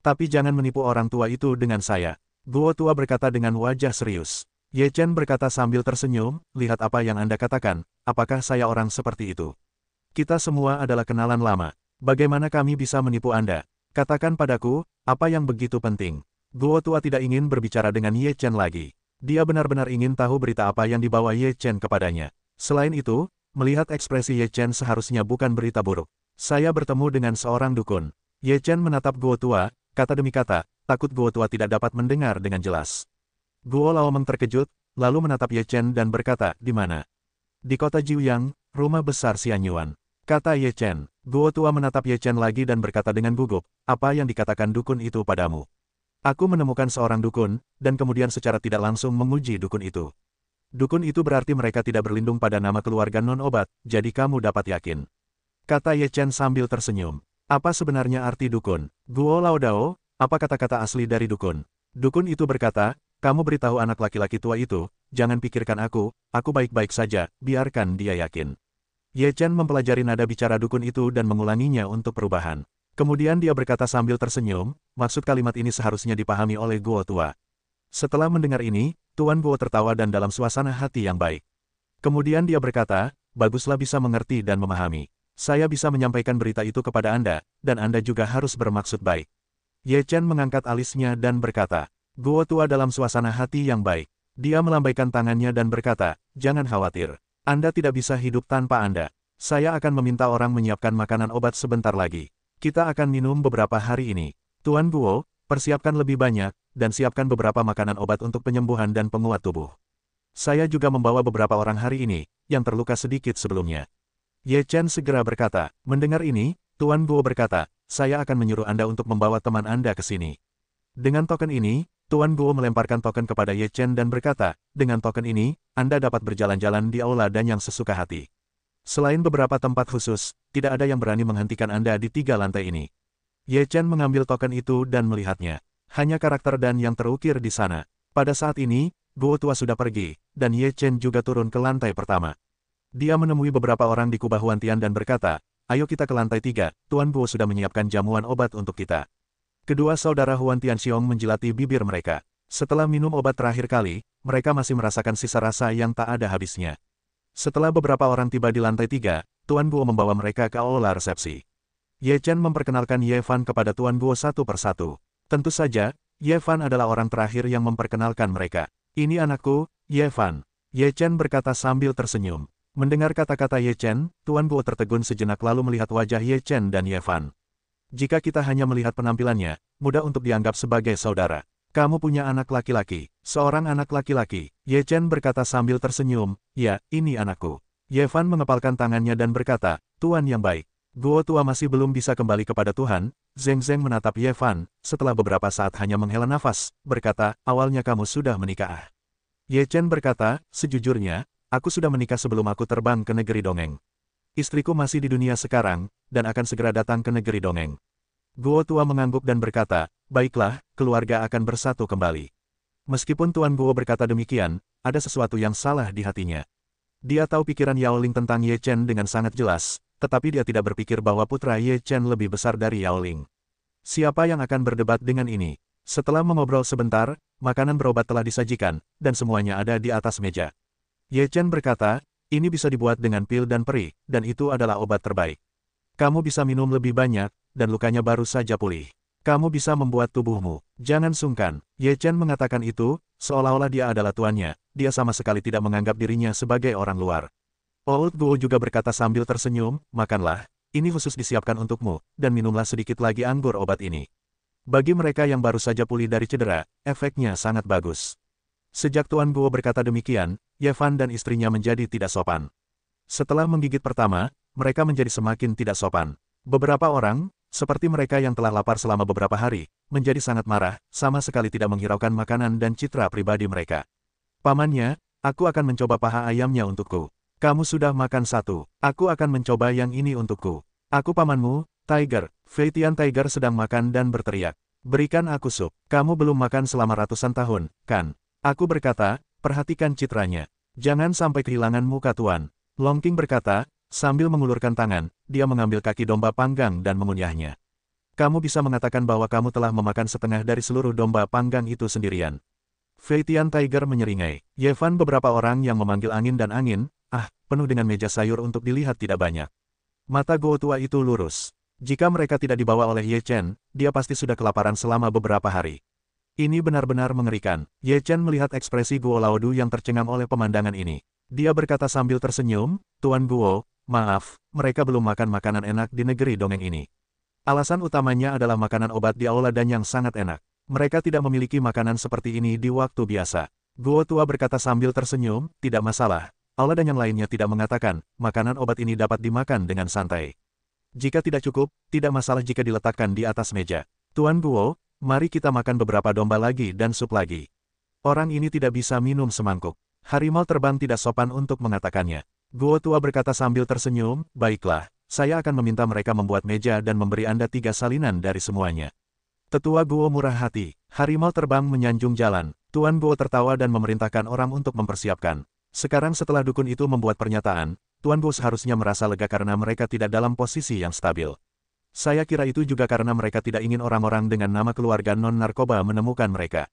Tapi jangan menipu orang tua itu dengan saya. Guo Tua berkata dengan wajah serius. Ye Chen berkata sambil tersenyum, lihat apa yang Anda katakan, apakah saya orang seperti itu? Kita semua adalah kenalan lama. Bagaimana kami bisa menipu Anda? Katakan padaku, apa yang begitu penting? Guo Tua tidak ingin berbicara dengan Ye Chen lagi. Dia benar-benar ingin tahu berita apa yang dibawa Ye Chen kepadanya. Selain itu, melihat ekspresi Ye Chen seharusnya bukan berita buruk. Saya bertemu dengan seorang dukun. Ye Chen menatap Guo tua, kata demi kata, takut Guo tua tidak dapat mendengar dengan jelas. Guo Laomeng terkejut, lalu menatap Ye Chen dan berkata, di mana? Di kota Jiuyang, rumah besar Xianyuan. Kata Ye Chen. Guo tua menatap Ye Chen lagi dan berkata dengan gugup, apa yang dikatakan dukun itu padamu? Aku menemukan seorang dukun, dan kemudian secara tidak langsung menguji dukun itu. Dukun itu berarti mereka tidak berlindung pada nama keluarga non-obat, jadi kamu dapat yakin. Kata Ye Chen sambil tersenyum. Apa sebenarnya arti dukun? Guo Laodao, apa kata-kata asli dari dukun? Dukun itu berkata, kamu beritahu anak laki-laki tua itu, jangan pikirkan aku baik-baik saja, biarkan dia yakin. Ye Chen mempelajari nada bicara dukun itu dan mengulanginya untuk perubahan. Kemudian dia berkata sambil tersenyum, maksud kalimat ini seharusnya dipahami oleh Guo tua. Setelah mendengar ini, Tuan Guo tertawa dan dalam suasana hati yang baik. Kemudian dia berkata, baguslah bisa mengerti dan memahami. Saya bisa menyampaikan berita itu kepada Anda, dan Anda juga harus bermaksud baik. Ye Chen mengangkat alisnya dan berkata, Guo tua dalam suasana hati yang baik. Dia melambaikan tangannya dan berkata, jangan khawatir. Anda tidak bisa hidup tanpa Anda. Saya akan meminta orang menyiapkan makanan obat sebentar lagi. Kita akan minum beberapa hari ini. Tuan Guo, persiapkan lebih banyak, dan siapkan beberapa makanan obat untuk penyembuhan dan penguat tubuh. Saya juga membawa beberapa orang hari ini, yang terluka sedikit sebelumnya. Ye Chen segera berkata, mendengar ini, Tuan Guo berkata, saya akan menyuruh Anda untuk membawa teman Anda ke sini. Dengan token ini, Tuan Guo melemparkan token kepada Ye Chen dan berkata, dengan token ini, Anda dapat berjalan-jalan di aula dan yang sesuka hati. Selain beberapa tempat khusus, tidak ada yang berani menghentikan Anda di 3 lantai ini. Ye Chen mengambil token itu dan melihatnya. Hanya karakter dan yang terukir di sana. Pada saat ini, Guo tua sudah pergi, dan Ye Chen juga turun ke lantai pertama. Dia menemui beberapa orang di kubah Huantian dan berkata, ayo kita ke lantai 3, Tuan Guo sudah menyiapkan jamuan obat untuk kita. Kedua saudara Huantian Xiong menjilati bibir mereka. Setelah minum obat terakhir kali, mereka masih merasakan sisa rasa yang tak ada habisnya. Setelah beberapa orang tiba di lantai 3, Tuan Guo membawa mereka ke aula resepsi. Ye Chen memperkenalkan Ye Fan kepada Tuan Guo satu persatu. Tentu saja, Ye Fan adalah orang terakhir yang memperkenalkan mereka. Ini anakku, Ye Fan. Ye Chen berkata sambil tersenyum. Mendengar kata-kata Ye Chen, Tuan Guo tertegun sejenak lalu melihat wajah Ye Chen dan Ye Fan. Jika kita hanya melihat penampilannya, mudah untuk dianggap sebagai saudara. Kamu punya anak laki-laki, seorang anak laki-laki. Ye Chen berkata sambil tersenyum, ya, ini anakku. Ye Fan mengepalkan tangannya dan berkata, Tuan yang baik. Guo tua masih belum bisa kembali kepada Tuhan. Zheng Zheng menatap Ye Fan, setelah beberapa saat hanya menghela nafas, berkata, awalnya kamu sudah menikah. Ye Chen berkata, sejujurnya, aku sudah menikah sebelum aku terbang ke negeri dongeng. Istriku masih di dunia sekarang, dan akan segera datang ke negeri dongeng. Guo tua mengangguk dan berkata, baiklah, keluarga akan bersatu kembali. Meskipun Tuan Guo berkata demikian, ada sesuatu yang salah di hatinya. Dia tahu pikiran Yao Ling tentang Ye Chen dengan sangat jelas, tetapi dia tidak berpikir bahwa putra Ye Chen lebih besar dari Yao Ling. Siapa yang akan berdebat dengan ini? Setelah mengobrol sebentar, makanan berobat telah disajikan, dan semuanya ada di atas meja. Ye Chen berkata, ini bisa dibuat dengan pil dan peri, dan itu adalah obat terbaik. Kamu bisa minum lebih banyak, dan lukanya baru saja pulih. Kamu bisa membuat tubuhmu. Jangan sungkan. Ye Chen mengatakan itu, seolah-olah dia adalah tuannya. Dia sama sekali tidak menganggap dirinya sebagai orang luar. Old Guo juga berkata sambil tersenyum, makanlah, ini khusus disiapkan untukmu, dan minumlah sedikit lagi anggur obat ini. Bagi mereka yang baru saja pulih dari cedera, efeknya sangat bagus. Sejak Tuan Guo berkata demikian, Ye Fan dan istrinya menjadi tidak sopan. Setelah menggigit pertama, mereka menjadi semakin tidak sopan. Beberapa orang, seperti mereka yang telah lapar selama beberapa hari, menjadi sangat marah, sama sekali tidak menghiraukan makanan dan citra pribadi mereka. Pamannya, aku akan mencoba paha ayamnya untukku. Kamu sudah makan satu, aku akan mencoba yang ini untukku. Aku pamanmu, Tiger. Fei Tian Tiger sedang makan dan berteriak. Berikan aku sup. Kamu belum makan selama ratusan tahun, kan? Aku berkata, perhatikan citranya. Jangan sampai kehilangan muka tuan. Long King berkata, sambil mengulurkan tangan, dia mengambil kaki domba panggang dan mengunyahnya. Kamu bisa mengatakan bahwa kamu telah memakan setengah dari seluruh domba panggang itu sendirian. Fei Tian Tiger menyeringai. Ye Fan beberapa orang yang memanggil angin dan angin, penuh dengan meja sayur untuk dilihat tidak banyak. Mata Guo tua itu lurus. Jika mereka tidak dibawa oleh Ye Chen, dia pasti sudah kelaparan selama beberapa hari. Ini benar-benar mengerikan. Ye Chen melihat ekspresi Guo Laodu yang tercengang oleh pemandangan ini. Dia berkata sambil tersenyum, Tuan Guo, Maaf, mereka belum makan makanan enak di negeri dongeng ini. Alasan utamanya adalah makanan obat di Aula Danyang sangat enak. Mereka tidak memiliki makanan seperti ini di waktu biasa. Guo tua berkata sambil tersenyum, tidak masalah. Aula Danyang lainnya tidak mengatakan, makanan obat ini dapat dimakan dengan santai. Jika tidak cukup, tidak masalah jika diletakkan di atas meja. Tuan Guo, mari kita makan beberapa domba lagi dan sup lagi. Orang ini tidak bisa minum semangkuk. Harimau terbang tidak sopan untuk mengatakannya. Guo tua berkata sambil tersenyum, baiklah, saya akan meminta mereka membuat meja dan memberi Anda 3 salinan dari semuanya. Tetua Guo murah hati, harimau terbang menyanjung jalan. Tuan Guo tertawa dan memerintahkan orang untuk mempersiapkan. Sekarang setelah dukun itu membuat pernyataan, Tuan Guo seharusnya merasa lega karena mereka tidak dalam posisi yang stabil. Saya kira itu juga karena mereka tidak ingin orang-orang dengan nama keluarga non-narkoba menemukan mereka.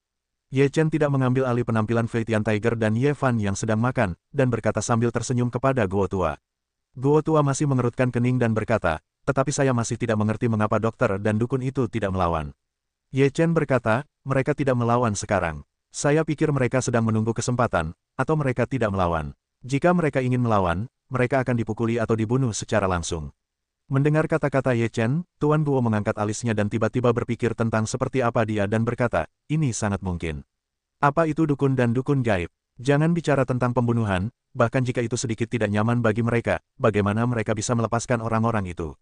Ye Chen tidak mengambil alih penampilan Fei Tian Tiger dan Ye Fan yang sedang makan, dan berkata sambil tersenyum kepada Guo tua. Guo tua masih mengerutkan kening dan berkata, tetapi saya masih tidak mengerti mengapa dokter dan dukun itu tidak melawan. Ye Chen berkata, mereka tidak melawan sekarang. Saya pikir mereka sedang menunggu kesempatan, atau mereka tidak melawan. Jika mereka ingin melawan, mereka akan dipukuli atau dibunuh secara langsung. Mendengar kata-kata Ye Chen, Tuan Guo mengangkat alisnya dan tiba-tiba berpikir tentang seperti apa dia dan berkata, ini sangat mungkin. Apa itu dukun dan dukun gaib? Jangan bicara tentang pembunuhan, bahkan jika itu sedikit tidak nyaman bagi mereka, bagaimana mereka bisa melepaskan orang-orang itu?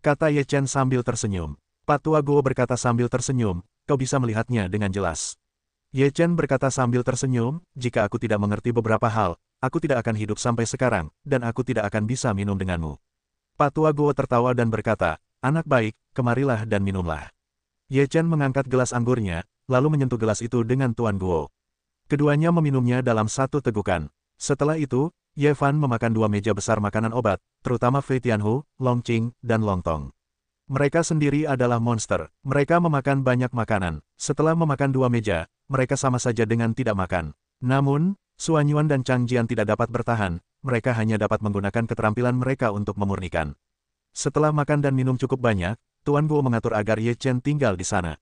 Kata Ye Chen sambil tersenyum. Patua Guo berkata sambil tersenyum, kau bisa melihatnya dengan jelas. Ye Chen berkata sambil tersenyum, jika aku tidak mengerti beberapa hal, aku tidak akan hidup sampai sekarang, dan aku tidak akan bisa minum denganmu. Patua Guo tertawa dan berkata, anak baik, kemarilah dan minumlah. Ye Chen mengangkat gelas anggurnya, lalu menyentuh gelas itu dengan Tuan Guo. Keduanya meminumnya dalam satu tegukan. Setelah itu, Ye Fan memakan 2 meja besar makanan obat, terutama Fei Tianhu, Long Qing, dan Long Tong. Mereka sendiri adalah monster. Mereka memakan banyak makanan. Setelah memakan 2 meja, mereka sama saja dengan tidak makan. Namun, Suan Yuan dan Chang Jian tidak dapat bertahan. Mereka hanya dapat menggunakan keterampilan mereka untuk memurnikan. Setelah makan dan minum cukup banyak, Tuan Guo mengatur agar Ye Chen tinggal di sana.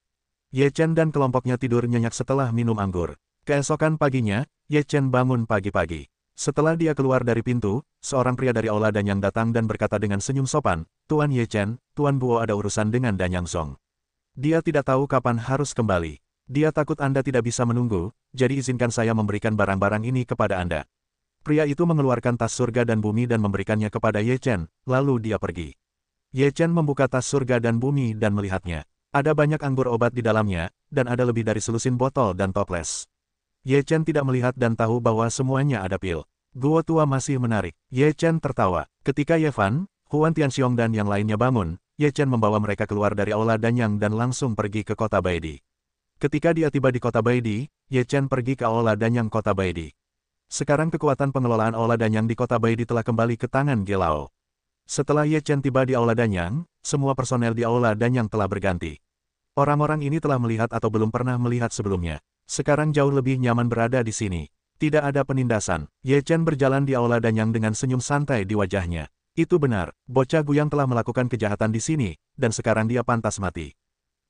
Ye Chen dan kelompoknya tidur nyenyak setelah minum anggur. Keesokan paginya, Ye Chen bangun pagi-pagi. Setelah dia keluar dari pintu, seorang pria dari Aula Danyang datang dan berkata dengan senyum sopan, Tuan Ye Chen, Tuan Guo ada urusan dengan Danyang Song. Dia tidak tahu kapan harus kembali. Dia takut Anda tidak bisa menunggu, jadi izinkan saya memberikan barang-barang ini kepada Anda. Pria itu mengeluarkan tas surga dan bumi dan memberikannya kepada Ye Chen, lalu dia pergi. Ye Chen membuka tas surga dan bumi dan melihatnya. Ada banyak anggur obat di dalamnya, dan ada lebih dari selusin botol dan toples. Ye Chen tidak melihat dan tahu bahwa semuanya ada pil. Guo tua masih menarik. Ye Chen tertawa. Ketika Ye Fan, Huan Tianxiong dan yang lainnya bangun, Ye Chen membawa mereka keluar dari Aula Danyang dan langsung pergi ke kota Baidi. Ketika dia tiba di kota Baidi, Ye Chen pergi ke Aula Danyang kota Baidi. Sekarang kekuatan pengelolaan Aula Danyang di kota Baidi telah kembali ke tangan Gelao. Setelah Ye Chen tiba di Aula Danyang, semua personel di Aula Danyang telah berganti. Orang-orang ini telah melihat atau belum pernah melihat sebelumnya. Sekarang jauh lebih nyaman berada di sini. Tidak ada penindasan. Ye Chen berjalan di Aula Danyang dengan senyum santai di wajahnya. Itu benar, bocah Guyang telah melakukan kejahatan di sini, dan sekarang dia pantas mati.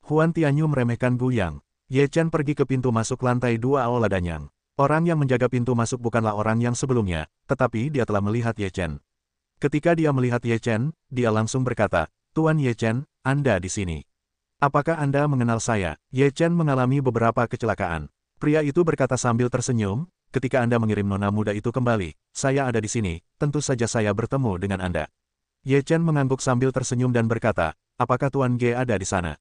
Huan Tianyu meremehkan Guyang. Ye Chen pergi ke pintu masuk lantai 2 Aula Danyang. Orang yang menjaga pintu masuk bukanlah orang yang sebelumnya, tetapi dia telah melihat Ye Chen. Ketika dia melihat Ye Chen, dia langsung berkata, Tuan Ye Chen, Anda di sini. Apakah Anda mengenal saya? Ye Chen mengalami beberapa kecelakaan. Pria itu berkata sambil tersenyum, ketika Anda mengirim nona muda itu kembali, saya ada di sini, tentu saja saya bertemu dengan Anda. Ye Chen mengangguk sambil tersenyum dan berkata, apakah Tuan Ge ada di sana?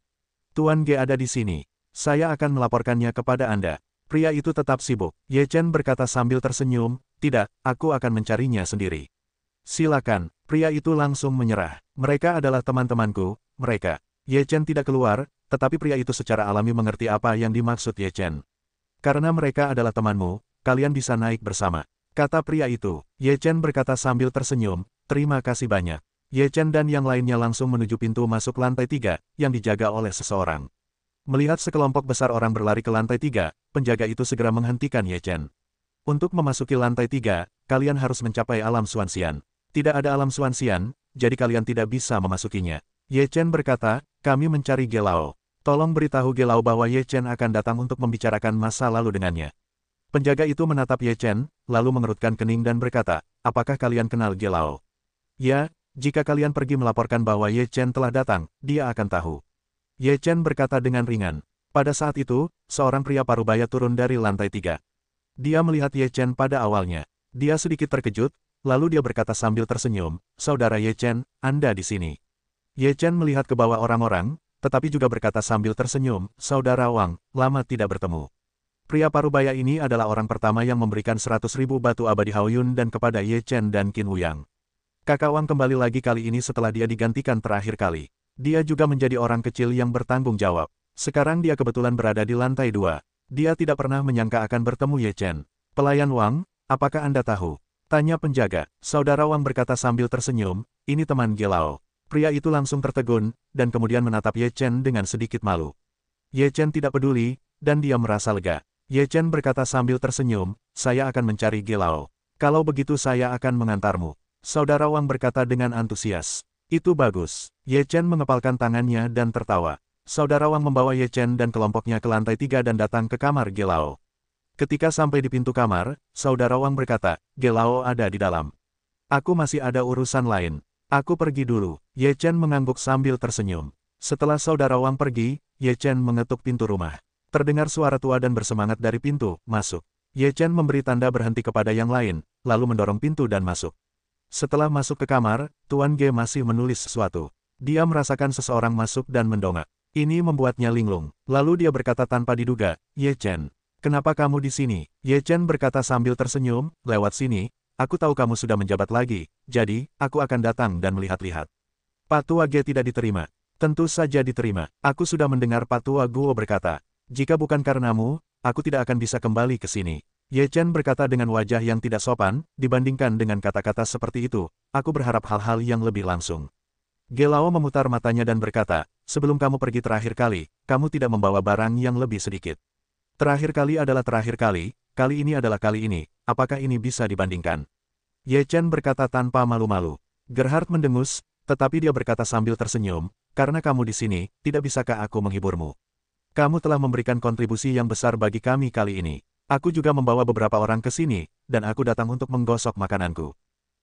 Tuan Ge ada di sini. Saya akan melaporkannya kepada Anda. Pria itu tetap sibuk. Ye Chen berkata sambil tersenyum, tidak, aku akan mencarinya sendiri. Silakan, pria itu langsung menyerah. Mereka adalah teman-temanku, mereka. Ye Chen tidak keluar, tetapi pria itu secara alami mengerti apa yang dimaksud Ye Chen. Karena mereka adalah temanmu, kalian bisa naik bersama. Kata pria itu. Ye Chen berkata sambil tersenyum, terima kasih banyak. Ye Chen dan yang lainnya langsung menuju pintu masuk lantai 3, yang dijaga oleh seseorang. Melihat sekelompok besar orang berlari ke lantai 3, penjaga itu segera menghentikan Ye Chen. Untuk memasuki lantai 3, kalian harus mencapai alam Xuanxian. Tidak ada alam Xuanxian, jadi kalian tidak bisa memasukinya. Ye Chen berkata, kami mencari Gelao. Tolong beritahu Gelao bahwa Ye Chen akan datang untuk membicarakan masa lalu dengannya. Penjaga itu menatap Ye Chen, lalu mengerutkan kening dan berkata, apakah kalian kenal Gelao? Ya, jika kalian pergi melaporkan bahwa Ye Chen telah datang, dia akan tahu. Ye Chen berkata dengan ringan. Pada saat itu, seorang pria parubaya turun dari lantai 3. Dia melihat Ye Chen pada awalnya. Dia sedikit terkejut, lalu dia berkata sambil tersenyum, "Saudara Ye Chen, Anda di sini." Ye Chen melihat ke bawah orang-orang, tetapi juga berkata sambil tersenyum, "Saudara Wang, lama tidak bertemu." Pria parubaya ini adalah orang pertama yang memberikan 100.000 batu abadi Haoyun dan kepada Ye Chen dan Qin Wuyang. Kakak Wang kembali lagi kali ini setelah dia digantikan terakhir kali. Dia juga menjadi orang kecil yang bertanggung jawab. Sekarang dia kebetulan berada di lantai 2. Dia tidak pernah menyangka akan bertemu Ye Chen. "Pelayan Wang, apakah Anda tahu?" tanya penjaga. Saudara Wang berkata sambil tersenyum, "Ini teman Gelao." Pria itu langsung tertegun, dan kemudian menatap Ye Chen dengan sedikit malu. Ye Chen tidak peduli, dan dia merasa lega. Ye Chen berkata sambil tersenyum, "Saya akan mencari Gelao. Kalau begitu saya akan mengantarmu." Saudara Wang berkata dengan antusias. "Itu bagus." Ye Chen mengepalkan tangannya dan tertawa. Saudara Wang membawa Ye Chen dan kelompoknya ke lantai 3 dan datang ke kamar Gelao. Ketika sampai di pintu kamar, Saudara Wang berkata, "Gelao ada di dalam. Aku masih ada urusan lain. Aku pergi dulu." Ye Chen mengangguk sambil tersenyum. Setelah Saudara Wang pergi, Ye Chen mengetuk pintu rumah. Terdengar suara tua dan bersemangat dari pintu, "Masuk." Ye Chen memberi tanda berhenti kepada yang lain, lalu mendorong pintu dan masuk. Setelah masuk ke kamar, Tuan Ge masih menulis sesuatu. Dia merasakan seseorang masuk dan mendongak. Ini membuatnya linglung. Lalu dia berkata tanpa diduga, "Ye Chen, kenapa kamu di sini?" Ye Chen berkata sambil tersenyum, "Lewat sini, aku tahu kamu sudah menjabat lagi, jadi, aku akan datang dan melihat-lihat." Pak Tua Ge tidak diterima. "Tentu saja diterima. Aku sudah mendengar," Pak Tua Guo berkata. "Jika bukan karenamu, aku tidak akan bisa kembali ke sini." Ye Chen berkata dengan wajah yang tidak sopan, dibandingkan dengan kata-kata seperti itu, "Aku berharap hal-hal yang lebih langsung." Gelao memutar matanya dan berkata, "Sebelum kamu pergi terakhir kali, kamu tidak membawa barang yang lebih sedikit. Terakhir kali adalah terakhir kali ini adalah kali ini, apakah ini bisa dibandingkan?" Ye Chen berkata tanpa malu-malu. Gerhard mendengus, tetapi dia berkata sambil tersenyum, "Karena kamu di sini, tidak bisakah aku menghiburmu? Kamu telah memberikan kontribusi yang besar bagi kami kali ini. Aku juga membawa beberapa orang ke sini, dan aku datang untuk menggosok makananku."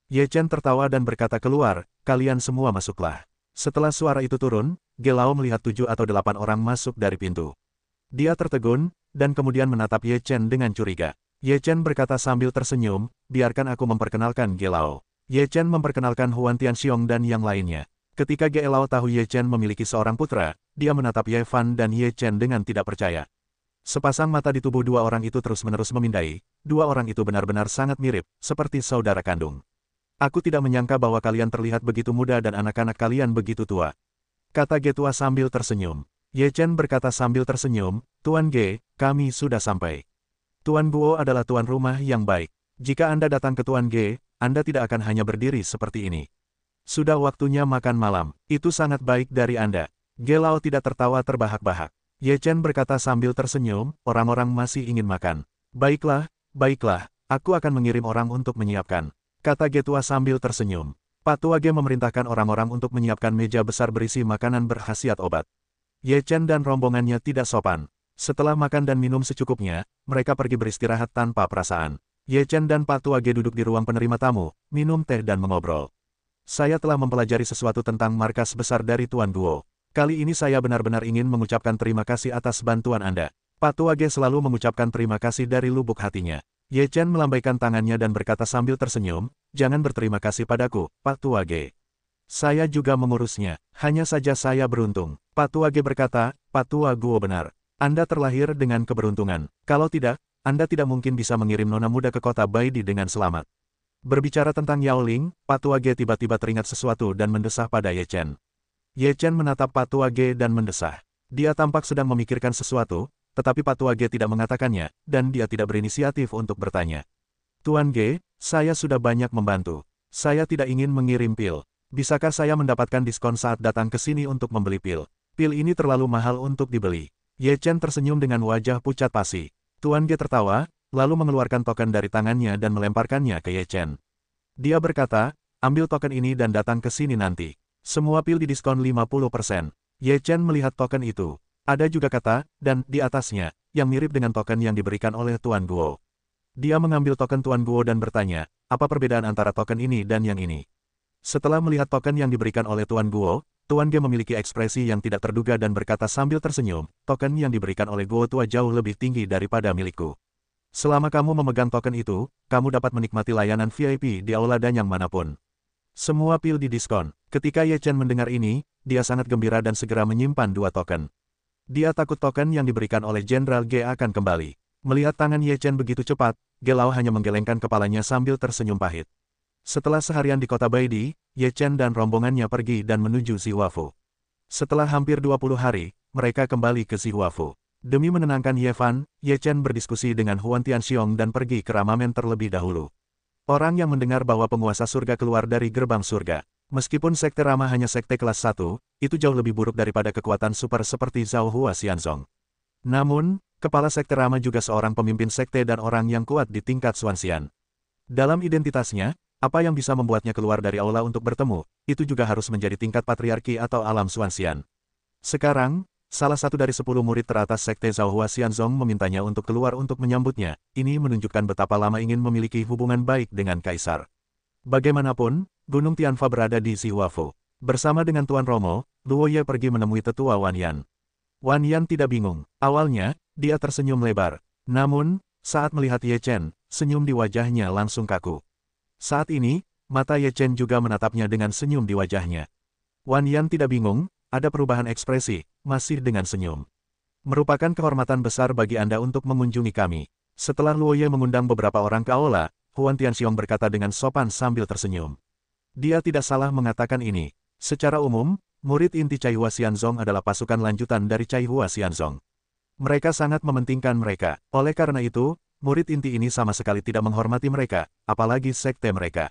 Ye Chen tertawa dan berkata keluar, "Kalian semua masuklah." Setelah suara itu turun, Gelao melihat 7 atau 8 orang masuk dari pintu. Dia tertegun, dan kemudian menatap Ye Chen dengan curiga. Ye Chen berkata sambil tersenyum, "Biarkan aku memperkenalkan Gelao." Ye Chen memperkenalkan Huan Tianxiong dan yang lainnya. Ketika Gelao tahu Ye Chen memiliki seorang putra, dia menatap Ye Fan dan Ye Chen dengan tidak percaya. Sepasang mata di tubuh dua orang itu terus-menerus memindai, dua orang itu benar-benar sangat mirip, seperti saudara kandung. "Aku tidak menyangka bahwa kalian terlihat begitu muda dan anak-anak kalian begitu tua," kata Ge tua sambil tersenyum. Ye Chen berkata sambil tersenyum, "Tuan Ge, kami sudah sampai. Tuan Guo adalah tuan rumah yang baik. Jika Anda datang ke Tuan Ge, Anda tidak akan hanya berdiri seperti ini. Sudah waktunya makan malam. Itu sangat baik dari Anda." Gelao tidak tertawa terbahak-bahak. Ye Chen berkata sambil tersenyum, "Orang-orang masih ingin makan." Baiklah, aku akan mengirim orang untuk menyiapkan," kata Ge tua sambil tersenyum. Pak Tua Ge memerintahkan orang-orang untuk menyiapkan meja besar berisi makanan berkhasiat obat. Ye Chen dan rombongannya tidak sopan. Setelah makan dan minum secukupnya, mereka pergi beristirahat tanpa perasaan. Ye Chen dan Pak Tua Ge duduk di ruang penerima tamu, minum teh dan mengobrol. "Saya telah mempelajari sesuatu tentang markas besar dari Tuan Guo. Kali ini saya benar-benar ingin mengucapkan terima kasih atas bantuan Anda." Pak Tua Ge selalu mengucapkan terima kasih dari lubuk hatinya. Ye Chen melambaikan tangannya dan berkata sambil tersenyum, "Jangan berterima kasih padaku, Pak Tua Ge. Saya juga mengurusnya, hanya saja saya beruntung." Pak Tua Ge berkata, "Pak Tua Guo benar. Anda terlahir dengan keberuntungan. Kalau tidak, Anda tidak mungkin bisa mengirim nona muda ke kota Baidi dengan selamat." Berbicara tentang Yao Ling, Pak Tua Ge tiba-tiba teringat sesuatu dan mendesah pada Ye Chen. Ye Chen menatap Pak Tua Ge dan mendesah. Dia tampak sedang memikirkan sesuatu, tetapi Pak Tua Ge tidak mengatakannya, dan dia tidak berinisiatif untuk bertanya. "Tuan Ge, saya sudah banyak membantu. Saya tidak ingin mengirim pil. Bisakah saya mendapatkan diskon saat datang ke sini untuk membeli pil? Pil ini terlalu mahal untuk dibeli." Ye Chen tersenyum dengan wajah pucat pasi. Tuan Ge tertawa, lalu mengeluarkan token dari tangannya dan melemparkannya ke Ye Chen. Dia berkata, "Ambil token ini dan datang ke sini nanti. Semua pil didiskon 50%. Ye Chen melihat token itu. Ada juga kata, "dan" di atasnya, yang mirip dengan token yang diberikan oleh Tuan Guo. Dia mengambil token Tuan Guo dan bertanya, "Apa perbedaan antara token ini dan yang ini?" Setelah melihat token yang diberikan oleh Tuan Guo, Tuan Ge memiliki ekspresi yang tidak terduga dan berkata sambil tersenyum, token yang diberikan oleh Guo tua jauh lebih tinggi daripada milikku. Selama kamu memegang token itu, kamu dapat menikmati layanan VIP di Aula Danyang manapun. Semua pil didiskon. Ketika Ye Chen mendengar ini, dia sangat gembira dan segera menyimpan 2 token. Dia takut token yang diberikan oleh Jenderal Ge akan kembali. Melihat tangan Ye Chen begitu cepat, Ge Lao hanya menggelengkan kepalanya sambil tersenyum pahit. Setelah seharian di kota Baidi, Ye Chen dan rombongannya pergi dan menuju Zihuafu. Setelah hampir 20 hari, mereka kembali ke Zihuafu. Demi menenangkan Ye Fan, Ye Chen berdiskusi dengan Huan Tianxiong dan pergi ke Ramamen terlebih dahulu. Orang yang mendengar bahwa penguasa surga keluar dari gerbang surga. Meskipun sekte Rama hanya sekte kelas 1, itu jauh lebih buruk daripada kekuatan super seperti Zhao Hua Xianzong. Namun, kepala sekte Rama juga seorang pemimpin sekte dan orang yang kuat di tingkat Xuanxian. Dalam identitasnya, apa yang bisa membuatnya keluar dari aula untuk bertemu, itu juga harus menjadi tingkat patriarki atau alam Xuanxian. Sekarang, salah satu dari 10 murid teratas sekte Zhao Hua Xianzong memintanya untuk keluar untuk menyambutnya. Ini menunjukkan betapa lama ingin memiliki hubungan baik dengan Kaisar. Bagaimanapun, Gunung Tianfa berada di Zihuafu. Bersama dengan Tuan Romo, Luo Ye pergi menemui tetua Wan Yan. Wan Yan tidak bingung. Awalnya, dia tersenyum lebar. Namun, saat melihat Ye Chen, senyum di wajahnya langsung kaku. Saat ini, mata Ye Chen juga menatapnya dengan senyum di wajahnya. Wan Yan tidak bingung, ada perubahan ekspresi, masih dengan senyum. Merupakan kehormatan besar bagi Anda untuk mengunjungi kami. Setelah Luo Ye mengundang beberapa orang ke aula, Huan Tianxiong berkata dengan sopan sambil tersenyum. Dia tidak salah mengatakan ini. Secara umum, murid inti Cai Hua Xianzong adalah pasukan lanjutan dari Cai Hua Xianzong. Mereka sangat mementingkan mereka. Oleh karena itu, murid inti ini sama sekali tidak menghormati mereka, apalagi sekte mereka.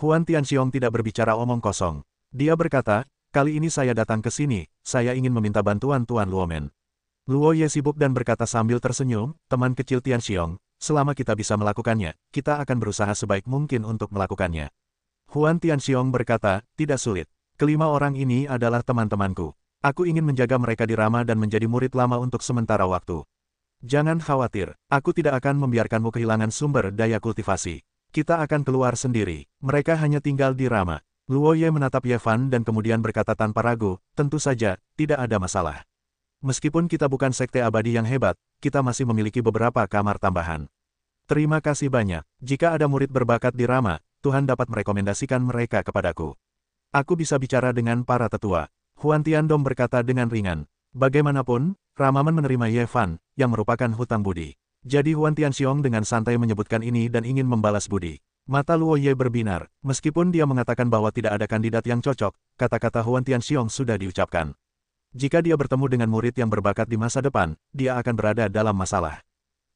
Huan Tianxiong tidak berbicara omong kosong. Dia berkata, kali ini saya datang ke sini, saya ingin meminta bantuan Tuan Luomen. Luo Ye sibuk dan berkata sambil tersenyum, teman kecil Tianxiong, selama kita bisa melakukannya, kita akan berusaha sebaik mungkin untuk melakukannya. Huan Tianxiong berkata, tidak sulit. Kelima orang ini adalah teman-temanku. Aku ingin menjaga mereka di Rama dan menjadi murid lama untuk sementara waktu. Jangan khawatir, aku tidak akan membiarkanmu kehilangan sumber daya kultivasi. Kita akan keluar sendiri. Mereka hanya tinggal di Rama. Luo Ye menatap Ye Fan dan kemudian berkata tanpa ragu, tentu saja, tidak ada masalah. Meskipun kita bukan sekte abadi yang hebat, kita masih memiliki beberapa kamar tambahan. Terima kasih banyak. Jika ada murid berbakat di Rama, Tuhan dapat merekomendasikan mereka kepadaku. Aku bisa bicara dengan para tetua. Huan Tiandong berkata dengan ringan. Bagaimanapun, Ramamen menerima Ye Fan, yang merupakan hutang budi. Jadi Huan Tianxiong dengan santai menyebutkan ini dan ingin membalas budi. Mata Luo Ye berbinar. Meskipun dia mengatakan bahwa tidak ada kandidat yang cocok, kata-kata Huan Tianxiong sudah diucapkan. Jika dia bertemu dengan murid yang berbakat di masa depan, dia akan berada dalam masalah.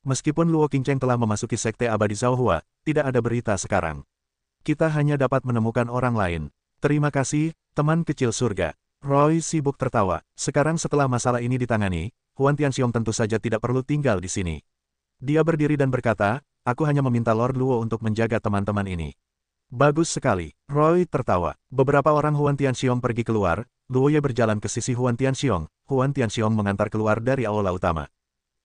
Meskipun Luo Qingcheng telah memasuki sekte abadi Zhao Hua, tidak ada berita sekarang. Kita hanya dapat menemukan orang lain. Terima kasih, teman kecil surga. Roy sibuk tertawa. Sekarang setelah masalah ini ditangani, Huan Tianxiong tentu saja tidak perlu tinggal di sini. Dia berdiri dan berkata, aku hanya meminta Lord Luo untuk menjaga teman-teman ini. Bagus sekali. Roy tertawa. Beberapa orang Huan Tianxiong pergi keluar, Luo Ye berjalan ke sisi Huan Tianxiong. Huan Tianxiong mengantar keluar dari aula utama.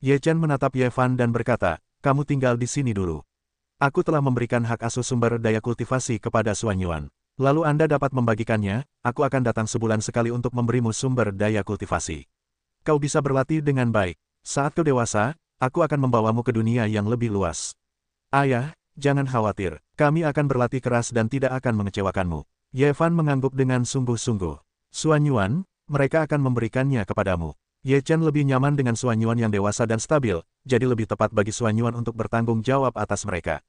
Ye Chen menatap Ye Fan dan berkata, kamu tinggal di sini dulu. Aku telah memberikan hak asuh sumber daya kultivasi kepada Xuan Yuan. Lalu Anda dapat membagikannya, aku akan datang sebulan sekali untuk memberimu sumber daya kultivasi. Kau bisa berlatih dengan baik. Saat kau dewasa, aku akan membawamu ke dunia yang lebih luas. Ayah, jangan khawatir, kami akan berlatih keras dan tidak akan mengecewakanmu. Ye Fan mengangguk dengan sungguh-sungguh. Xuan Yuan, mereka akan memberikannya kepadamu. Ye Chen lebih nyaman dengan Xuan Yuan yang dewasa dan stabil, jadi lebih tepat bagi Xuan Yuan untuk bertanggung jawab atas mereka.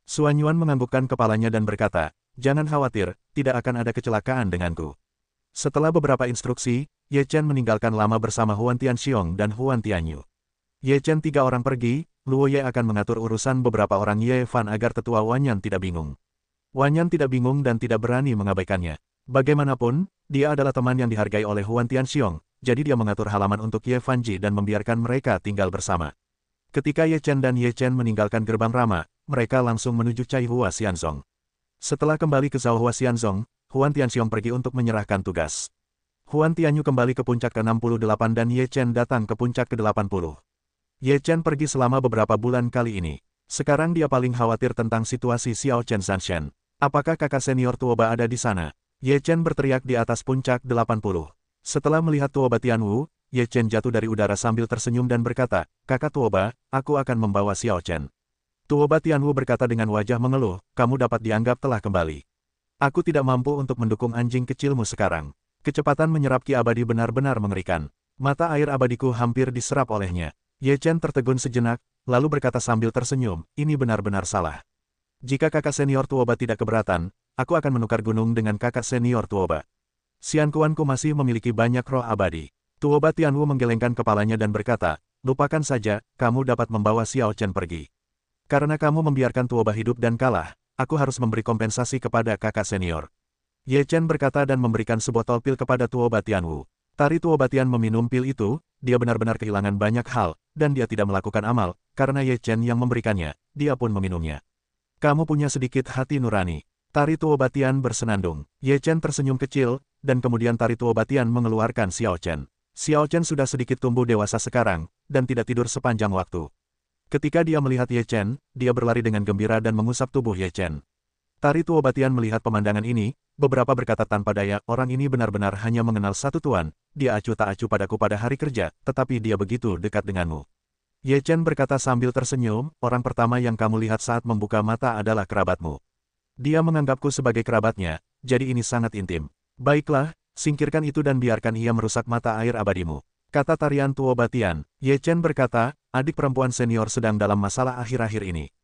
Xuan Yuan menganggukkan kepalanya dan berkata, jangan khawatir, tidak akan ada kecelakaan denganku. Setelah beberapa instruksi, Ye Chen meninggalkan lama bersama Huan Tianxiong dan Huan Tianyu. Ye Chen 3 orang pergi, Luo Ye akan mengatur urusan beberapa orang Ye Fan agar tetua Wan Yan tidak bingung. Wan Yan tidak bingung dan tidak berani mengabaikannya. Bagaimanapun, dia adalah teman yang dihargai oleh Huan Tianxiong, jadi dia mengatur halaman untuk Ye Fanji dan membiarkan mereka tinggal bersama. Ketika Ye Chen dan Ye Chen meninggalkan gerbang Rama, mereka langsung menuju Cai Hua Xianzong. Setelah kembali ke Zhao Hua Xianzong, Huan Tianxiong pergi untuk menyerahkan tugas. Huan Tianyu kembali ke puncak ke-68 dan Ye Chen datang ke puncak ke-80. Ye Chen pergi selama beberapa bulan kali ini. Sekarang dia paling khawatir tentang situasi Xiao Chen Zanshen. Apakah kakak senior Tuoba ada di sana? Ye Chen berteriak di atas puncak 80. Setelah melihat Tuoba Tianwu, Ye Chen jatuh dari udara sambil tersenyum dan berkata, kakak Tuoba, aku akan membawa Xiao Chen. Tuoba Tianwu berkata dengan wajah mengeluh, kamu dapat dianggap telah kembali. Aku tidak mampu untuk mendukung anjing kecilmu sekarang. Kecepatan menyerap ki abadi benar-benar mengerikan. Mata air abadiku hampir diserap olehnya. Ye Chen tertegun sejenak, lalu berkata sambil tersenyum, ini benar-benar salah. Jika kakak senior Tuoba tidak keberatan, aku akan menukar gunung dengan kakak senior Tuoba. Xiankuanku masih memiliki banyak roh abadi. Tuoba Tianwu menggelengkan kepalanya dan berkata, lupakan saja, kamu dapat membawa Xiao Chen pergi. Karena kamu membiarkan Tuoba hidup dan kalah, aku harus memberi kompensasi kepada kakak senior. Ye Chen berkata dan memberikan sebotol pil kepada Tuoba Tianwu. Tari Tuoba Tian meminum pil itu, dia benar-benar kehilangan banyak hal, dan dia tidak melakukan amal, karena Ye Chen yang memberikannya, dia pun meminumnya. Kamu punya sedikit hati nurani. Tari Tuoba Tian bersenandung. Ye Chen tersenyum kecil, dan kemudian Tari Tuoba Tian mengeluarkan Xiao Chen. Xiao Chen sudah sedikit tumbuh dewasa sekarang, dan tidak tidur sepanjang waktu. Ketika dia melihat Ye Chen, dia berlari dengan gembira dan mengusap tubuh Ye Chen. Tari Tuoba Tian melihat pemandangan ini, beberapa berkata tanpa daya, orang ini benar-benar hanya mengenal satu tuan, dia acuh tak acuh padaku pada hari kerja, tetapi dia begitu dekat denganmu. Ye Chen berkata sambil tersenyum, orang pertama yang kamu lihat saat membuka mata adalah kerabatmu. Dia menganggapku sebagai kerabatnya, jadi ini sangat intim. Baiklah, singkirkan itu dan biarkan ia merusak mata air abadimu. Kata tarian Tuoba Tian. Ye Chen berkata, adik perempuan senior sedang dalam masalah akhir-akhir ini.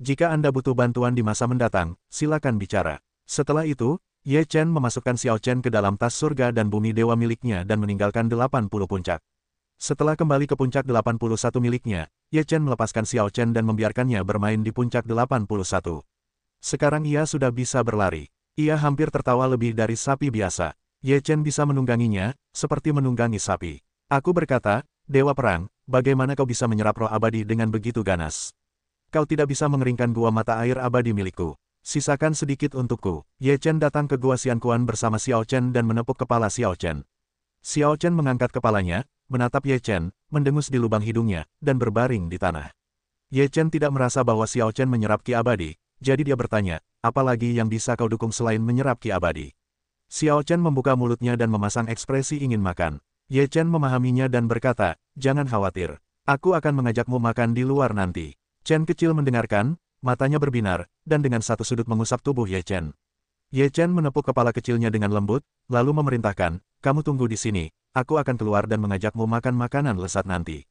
Jika Anda butuh bantuan di masa mendatang, silakan bicara. Setelah itu, Ye Chen memasukkan Xiao Chen ke dalam tas surga dan bumi dewa miliknya dan meninggalkan 80 puncak. Setelah kembali ke puncak 81 miliknya, Ye Chen melepaskan Xiao Chen dan membiarkannya bermain di puncak 81. Sekarang ia sudah bisa berlari. Ia hampir tertawa lebih dari sapi biasa. Ye Chen bisa menungganginya, seperti menunggangi sapi. Aku berkata, Dewa Perang, bagaimana kau bisa menyerap roh abadi dengan begitu ganas? Kau tidak bisa mengeringkan gua mata air abadi milikku. Sisakan sedikit untukku. Ye Chen datang ke gua Xiankuan bersama Xiao Chen dan menepuk kepala Xiao Chen. Xiao Chen mengangkat kepalanya, menatap Ye Chen, mendengus di lubang hidungnya, dan berbaring di tanah. Ye Chen tidak merasa bahwa Xiao Chen menyerap ki abadi, jadi dia bertanya, apalagi yang bisa kau dukung selain menyerap ki abadi? Xiao Chen membuka mulutnya dan memasang ekspresi ingin makan. Ye Chen memahaminya dan berkata, jangan khawatir. Aku akan mengajakmu makan di luar nanti. Chen kecil mendengarkan, matanya berbinar, dan dengan satu sudut mengusap tubuh Ye Chen. Ye Chen menepuk kepala kecilnya dengan lembut, lalu memerintahkan, kamu tunggu di sini, aku akan keluar dan mengajakmu makan makanan lezat nanti.